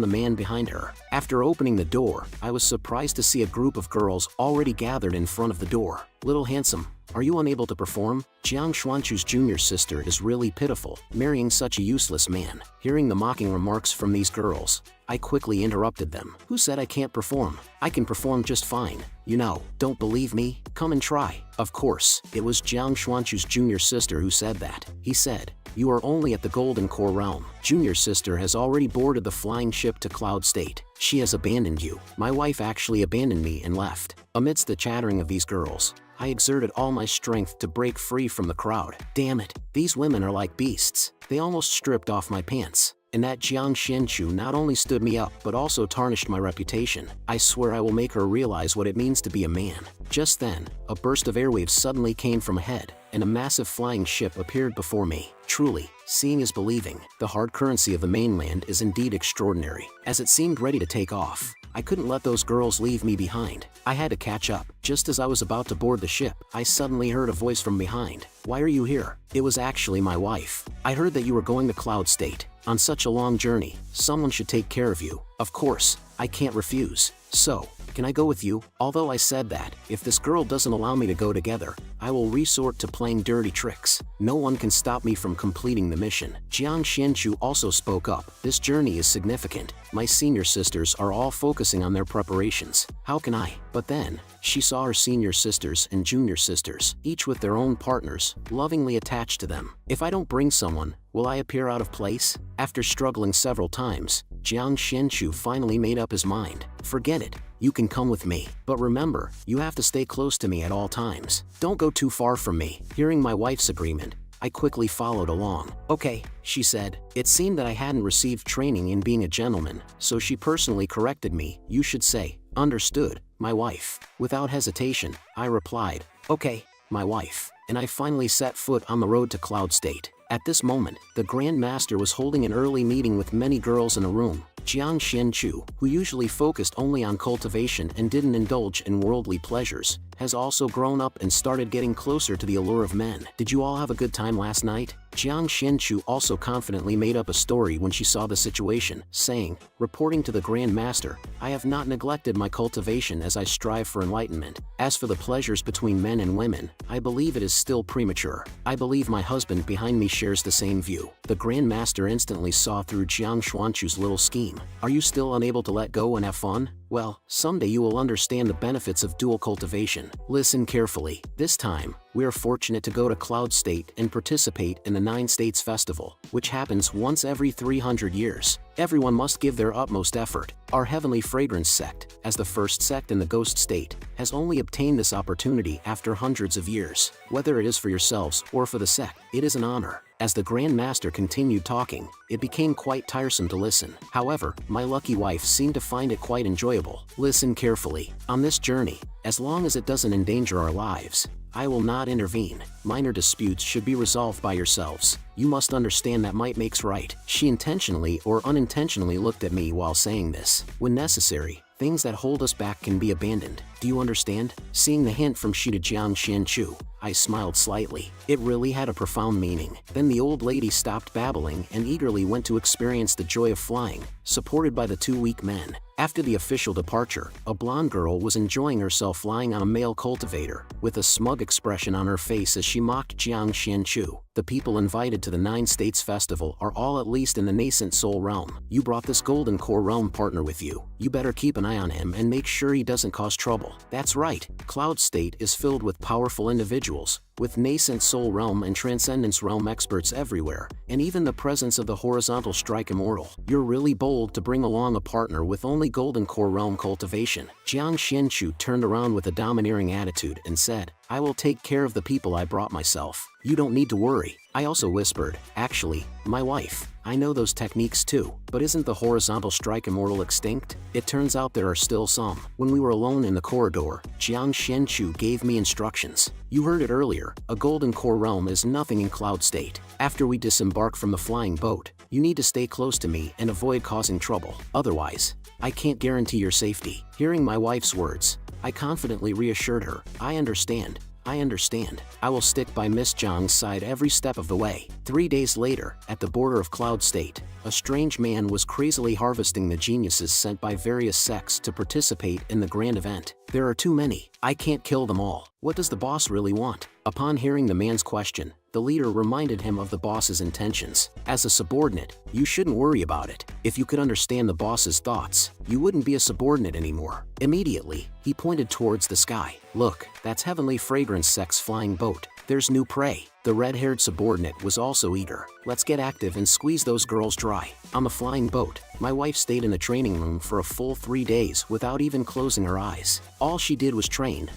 the man behind her. After opening the door, I was surprised to see a group of girls already gathered in front of the door. Little handsome, are you unable to perform? Jiang Xuanchu's junior sister is really pitiful, marrying such a useless man. Hearing the mocking remarks from these girls, I quickly interrupted them. Who said I can't perform? I can perform just fine. You know, don't believe me? Come and try. Of course, it was Jiang Xuanchu's junior sister who said that. He said, "You are only at the Golden Core realm. Junior sister has already boarded the flying ship to Cloud State. She has abandoned you. My wife actually abandoned me and left." Amidst the chattering of these girls, I exerted all my strength to break free from the crowd. Damn it, these women are like beasts. They almost stripped off my pants. And that Jiang Xianchu not only stood me up but also tarnished my reputation. I swear I will make her realize what it means to be a man. Just then, a burst of airwaves suddenly came from ahead, and a massive flying ship appeared before me. Truly, seeing is believing. The hard currency of the mainland is indeed extraordinary. As it seemed ready to take off, I couldn't let those girls leave me behind. I had to catch up. Just as I was about to board the ship, I suddenly heard a voice from behind. "Why are you here?" It was actually my wife. "I heard that you were going to Cloud State. On such a long journey, someone should take care of you. Of course, I can't refuse. So, can I go with you?" Although I said that, if this girl doesn't allow me to go together, I will resort to playing dirty tricks. No one can stop me from completing the mission. Jiang Xianchu also spoke up. "This journey is significant. My senior sisters are all focusing on their preparations. How can I?" But then, she saw her senior sisters and junior sisters, each with their own partners, lovingly attached to them. If I don't bring someone, will I appear out of place? After struggling several times, Jiang Xianchu finally made up his mind. "Forget it. You can come with me. But remember, you have to stay close to me at all times. Don't go too far from me." Hearing my wife's agreement, I quickly followed along. "Okay," she said. It seemed that I hadn't received training in being a gentleman, so she personally corrected me. "You should say, 'Understood, my wife.'" Without hesitation, I replied, "Okay, my wife." And I finally set foot on the road to Cloud State. At this moment, the Grand Master was holding an early meeting with many girls in a room. Jiang Xianchu, who usually focused only on cultivation and didn't indulge in worldly pleasures, has also grown up and started getting closer to the allure of men. "Did you all have a good time last night?" Jiang Xianchu also confidently made up a story when she saw the situation, saying, reporting to the Grand Master, I have not neglected my cultivation as I strive for enlightenment. As for the pleasures between men and women, I believe it is still premature. I believe my husband behind me shares the same view. The Grand Master instantly saw through Jiang Xuanchu's little scheme. Are you still unable to let go and have fun? Well, someday you will understand the benefits of dual cultivation. Listen carefully. This time, we are fortunate to go to Cloud State and participate in the 9 States Festival, which happens once every 300 years. Everyone must give their utmost effort. Our Heavenly Fragrance sect, as the first sect in the Ghost State, has only obtained this opportunity after hundreds of years. Whether it is for yourselves or for the sect, it is an honor. As the Grand Master continued talking, it became quite tiresome to listen. However, my lucky wife seemed to find it quite enjoyable. Listen carefully. On this journey, as long as it doesn't endanger our lives, I will not intervene. Minor disputes should be resolved by yourselves. You must understand that might makes right. She intentionally or unintentionally looked at me while saying this. When necessary, things that hold us back can be abandoned. Do you understand? Seeing the hint from she to Jiang Xianchu, I smiled slightly. It really had a profound meaning. Then the old lady stopped babbling and eagerly went to experience the joy of flying, supported by the 2 weak men. After the official departure, a blonde girl was enjoying herself flying on a male cultivator, with a smug expression on her face as she mocked Jiang Xianchu. The people invited to the 9 States Festival are all at least in the nascent soul realm. You brought this golden core realm partner with you. You better keep an eye on him and make sure he doesn't cause trouble. That's right, Cloud State is filled with powerful individuals, with nascent soul realm and transcendence realm experts everywhere, and even the presence of the horizontal strike immortal. You're really bold to bring along a partner with only golden core realm cultivation. Jiang Xianchu turned around with a domineering attitude and said, I will take care of the people I brought myself. You don't need to worry. I also whispered, actually, my wife, I know those techniques too, but isn't the horizontal strike immortal extinct? It turns out there are still some. When we were alone in the corridor, Jiang Xianchu gave me instructions. You heard it earlier, a golden core realm is nothing in Cloud State. After we disembark from the flying boat, you need to stay close to me and avoid causing trouble. Otherwise, I can't guarantee your safety. Hearing my wife's words, I confidently reassured her, I understand. I will stick by Miss Jiang's side every step of the way. 3 days later, at the border of Cloud State, a strange man was crazily harvesting the geniuses sent by various sects to participate in the grand event. There are too many. I can't kill them all. What does the boss really want? Upon hearing the man's question, the leader reminded him of the boss's intentions. As a subordinate, you shouldn't worry about it. If you could understand the boss's thoughts, you wouldn't be a subordinate anymore. Immediately, he pointed towards the sky. Look, that's Heavenly Fragrance Sect's flying boat. There's new prey. The red-haired subordinate was also eager. Let's get active and squeeze those girls dry. On the flying boat, my wife stayed in the training room for a full 3 days without even closing her eyes. All she did was train,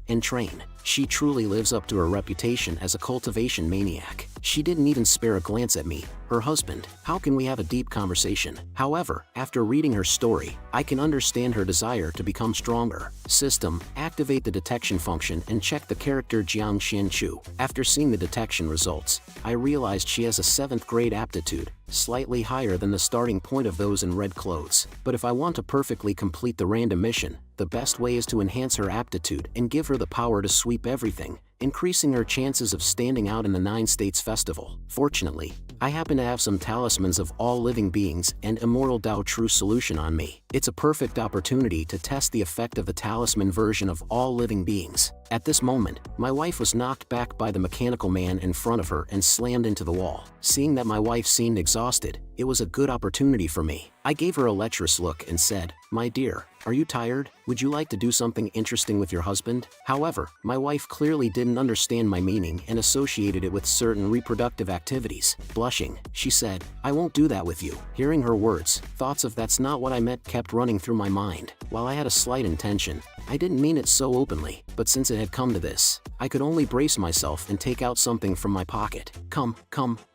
and train. She truly lives up to her reputation as a cultivation maniac. She didn't even spare a glance at me, her husband. How can we have a deep conversation? However, after reading her story, I can understand her desire to become stronger. System, activate the detection function and check the character Jiang Xianchu. After seeing the detection results, I realized she has a 7th grade aptitude, slightly higher than the starting point of those in red clothes. But if I want to perfectly complete the random mission, the best way is to enhance her aptitude and give her the power to sweep everything, increasing her chances of standing out in the 9 States Festival. Fortunately, I happen to have some talismans of all living beings and Immortal Dao True Solution on me. It's a perfect opportunity to test the effect of the talisman version of all living beings. At this moment, my wife was knocked back by the mechanical man in front of her and slammed into the wall. Seeing that my wife seemed exhausted, it was a good opportunity for me. I gave her a lecherous look and said, My dear, are you tired? Would you like to do something interesting with your husband? However, my wife clearly didn't understand my meaning and associated it with certain reproductive activities. Blushing, she said, I won't do that with you. Hearing her words, thoughts of that's not what I meant kept running through my mind. While I had a slight intention, I didn't mean it so openly, but since it had come to this, I could only brace myself and take out something from my pocket. Come,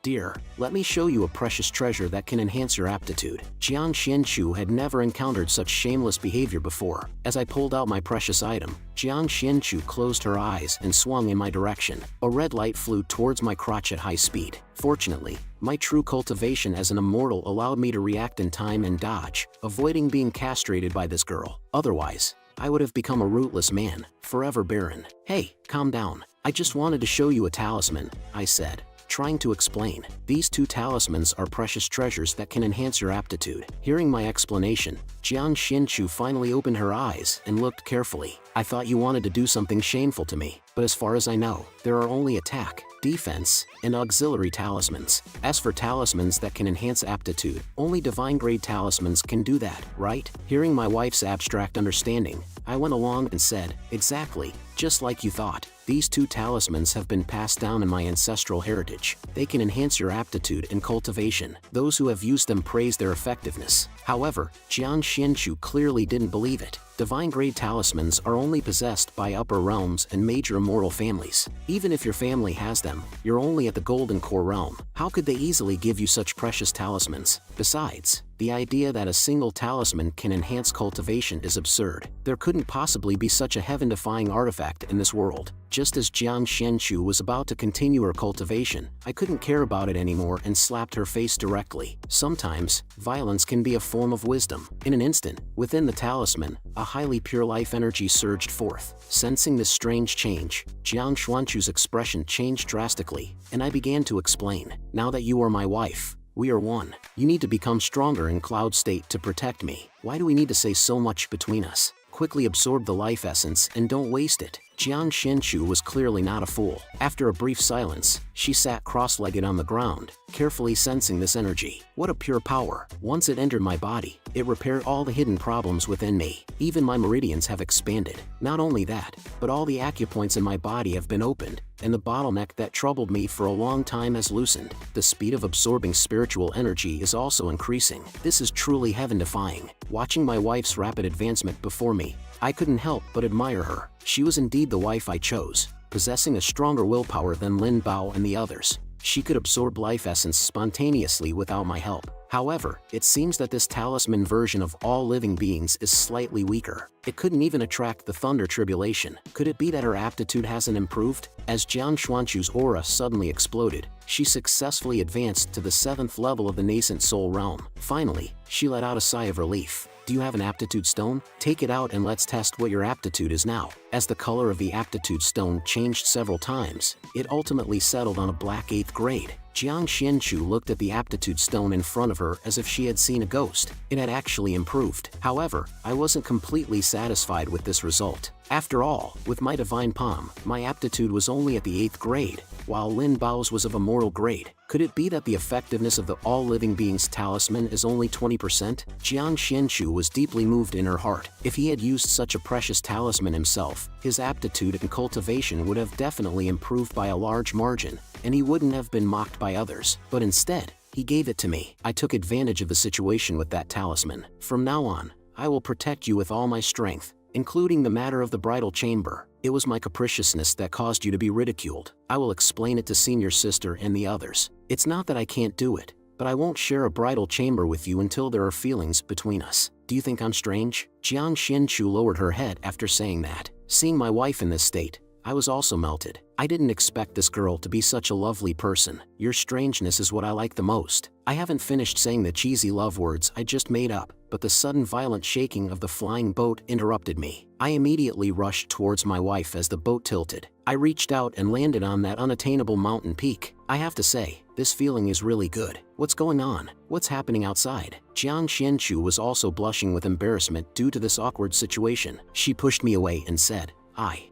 dear, let me show you a precious treasure that can enhance your aptitude. Jiang Xianchu had never encountered such shameless behavior before. As I pulled out my precious item, Jiang Xianchu closed her eyes and swung in my direction. A red light flew towards my crotch at high speed. Fortunately, my true cultivation as an immortal allowed me to react in time and dodge, avoiding being castrated by this girl. Otherwise, I would have become a rootless man, forever barren. Hey, calm down. I just wanted to show you a talisman, I said. trying to explain. These two talismans are precious treasures that can enhance your aptitude. Hearing my explanation, Jiang Xianchu finally opened her eyes and looked carefully. I thought you wanted to do something shameful to me, but as far as I know, there are only attack, defense, and auxiliary talismans. As for talismans that can enhance aptitude, only divine grade talismans can do that, right? Hearing my wife's abstract understanding, I went along and said, exactly, just like you thought. These two talismans have been passed down in my ancestral heritage. They can enhance your aptitude and cultivation. Those who have used them praise their effectiveness. However, Jiang Xianchu clearly didn't believe it. Divine grade talismans are only possessed by upper realms and major immortal families. Even if your family has them, you're only at the golden core realm. How could they easily give you such precious talismans? Besides, the idea that a single talisman can enhance cultivation is absurd. There couldn't possibly be such a heaven-defying artifact in this world. Just as Jiang Xianchu was about to continue her cultivation, I couldn't care about it anymore and slapped her face directly. Sometimes, violence can be a form of wisdom. In an instant, within the talisman, a highly pure life energy surged forth. Sensing this strange change, Jiang Xianchu's expression changed drastically, and I began to explain. Now that you are my wife, we are one. You need to become stronger in cloud state to protect me. Why do we need to say so much between us? Quickly absorb the life essence and don't waste it. Jiang Xianchu was clearly not a fool. After a brief silence, she sat cross-legged on the ground, carefully sensing this energy. What a pure power. Once it entered my body, it repaired all the hidden problems within me. Even my meridians have expanded. Not only that, but all the acupoints in my body have been opened, and the bottleneck that troubled me for a long time has loosened. The speed of absorbing spiritual energy is also increasing. This is truly heaven-defying. Watching my wife's rapid advancement before me, I couldn't help but admire her. She was indeed the wife I chose, possessing a stronger willpower than Lin Bao and the others. She could absorb life essence spontaneously without my help. However, it seems that this talisman version of all living beings is slightly weaker. It couldn't even attract the thunder tribulation. Could it be that her aptitude hasn't improved? As Jiang Xianchu's aura suddenly exploded, she successfully advanced to the 7th level of the nascent soul realm. Finally, she let out a sigh of relief. Do you have an aptitude stone? Take it out and let's test what your aptitude is now. As the color of the aptitude stone changed several times, it ultimately settled on a black 8th grade. Jiang Xianchu looked at the aptitude stone in front of her as if she had seen a ghost. It had actually improved. However, I wasn't completely satisfied with this result. After all, with my divine palm, my aptitude was only at the 8th grade, while Lin Bao's was of immortal grade. Could it be that the effectiveness of the all living beings talisman is only 20%? Jiang Xianchu was deeply moved in her heart. If he had used such a precious talisman himself, his aptitude and cultivation would have definitely improved by a large margin, and he wouldn't have been mocked by others. But instead, he gave it to me. I took advantage of the situation with that talisman. From now on, I will protect you with all my strength, including the matter of the bridal chamber. It was my capriciousness that caused you to be ridiculed. I will explain it to senior sister and the others. It's not that I can't do it, but I won't share a bridal chamber with you until there are feelings between us. Do you think I'm strange? Jiang Xianchu lowered her head after saying that. Seeing my wife in this state, I was also melted. I didn't expect this girl to be such a lovely person. Your strangeness is what I like the most. I haven't finished saying the cheesy love words I just made up, but the sudden violent shaking of the flying boat interrupted me. I immediately rushed towards my wife as the boat tilted. I reached out and landed on that unattainable mountain peak. I have to say, this feeling is really good. What's going on? What's happening outside? Jiang Xianchu was also blushing with embarrassment due to this awkward situation. She pushed me away and said,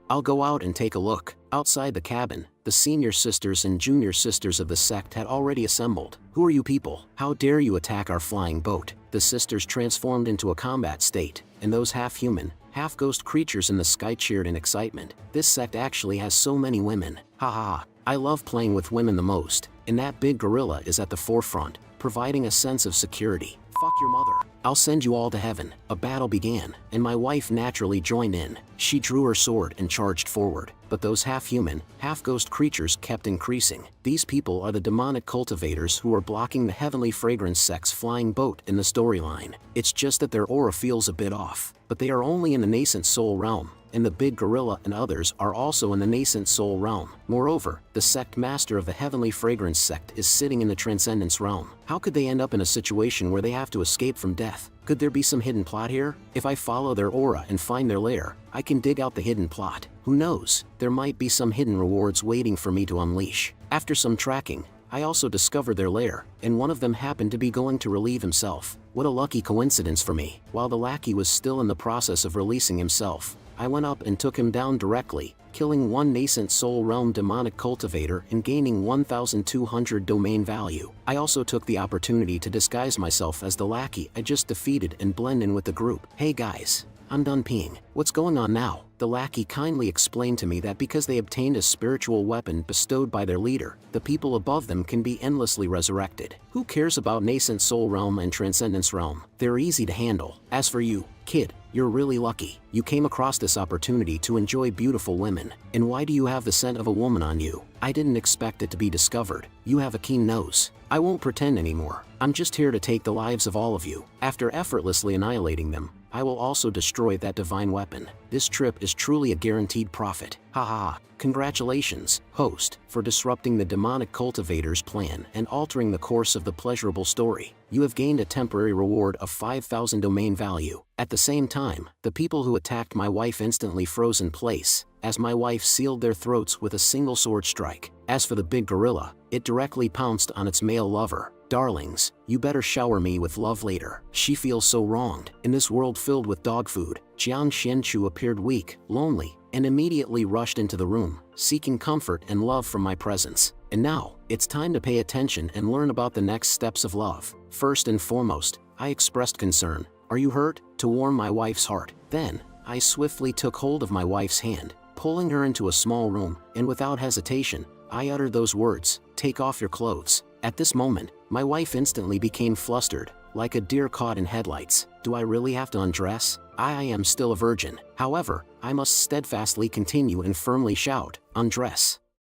I'll go out and take a look. Outside the cabin, the senior sisters and junior sisters of the sect had already assembled. Who are you people? How dare you attack our flying boat? The sisters transformed into a combat state, and those half-human, half-ghost creatures in the sky cheered in excitement. This sect actually has so many women. Ha ha. I love playing with women the most, and that big gorilla is at the forefront, providing a sense of security. Fuck your mother. I'll send you all to heaven. A battle began, and my wife naturally joined in. She drew her sword and charged forward, but those half-human, half-ghost creatures kept increasing. These people are the demonic cultivators who are blocking the heavenly fragrance sect's flying boat in the storyline. It's just that their aura feels a bit off, but they are only in the nascent soul realm, and the big gorilla and others are also in the nascent soul realm. Moreover, the sect master of the heavenly fragrance sect is sitting in the transcendence realm. How could they end up in a situation where they have to escape from death? Could there be some hidden plot here? If I follow their aura and find their lair, I can dig out the hidden plot. Who knows, there might be some hidden rewards waiting for me to unleash. After some tracking, I also discovered their lair, and one of them happened to be going to relieve himself. What a lucky coincidence for me. While the lackey was still in the process of releasing himself, I went up and took him down directly, killing one nascent soul realm demonic cultivator and gaining 1,200 domain value. I also took the opportunity to disguise myself as the lackey I just defeated and blend in with the group. Hey guys, I'm done peeing. What's going on now? The lackey kindly explained to me that because they obtained a spiritual weapon bestowed by their leader, the people above them can be endlessly resurrected. Who cares about nascent soul realm and transcendence realm? They're easy to handle. As for you, kid, you're really lucky. You came across this opportunity to enjoy beautiful women. And why do you have the scent of a woman on you? I didn't expect it to be discovered. You have a keen nose. I won't pretend anymore. I'm just here to take the lives of all of you. After effortlessly annihilating them, I will also destroy that divine weapon. This trip is truly a guaranteed profit. Haha. Congratulations, host, for disrupting the demonic cultivator's plan and altering the course of the pleasurable story. You have gained a temporary reward of 5,000 domain value. At the same time, the people who attacked my wife instantly froze in place, as my wife sealed their throats with a single sword strike. As for the big gorilla, it directly pounced on its male lover. Darlings, you better shower me with love later. She feels so wronged. In this world filled with dog food, Jiang Xianchu appeared weak, lonely, and immediately rushed into the room, seeking comfort and love from my presence. And now, it's time to pay attention and learn about the next steps of love. First and foremost, I expressed concern. Are you hurt? To warm my wife's heart. Then, I swiftly took hold of my wife's hand, pulling her into a small room, and without hesitation, I uttered those words, "Take off your clothes." At this moment, my wife instantly became flustered, like a deer caught in headlights. Do I really have to undress? I am still a virgin. However, I must steadfastly continue and firmly shout, "Undress."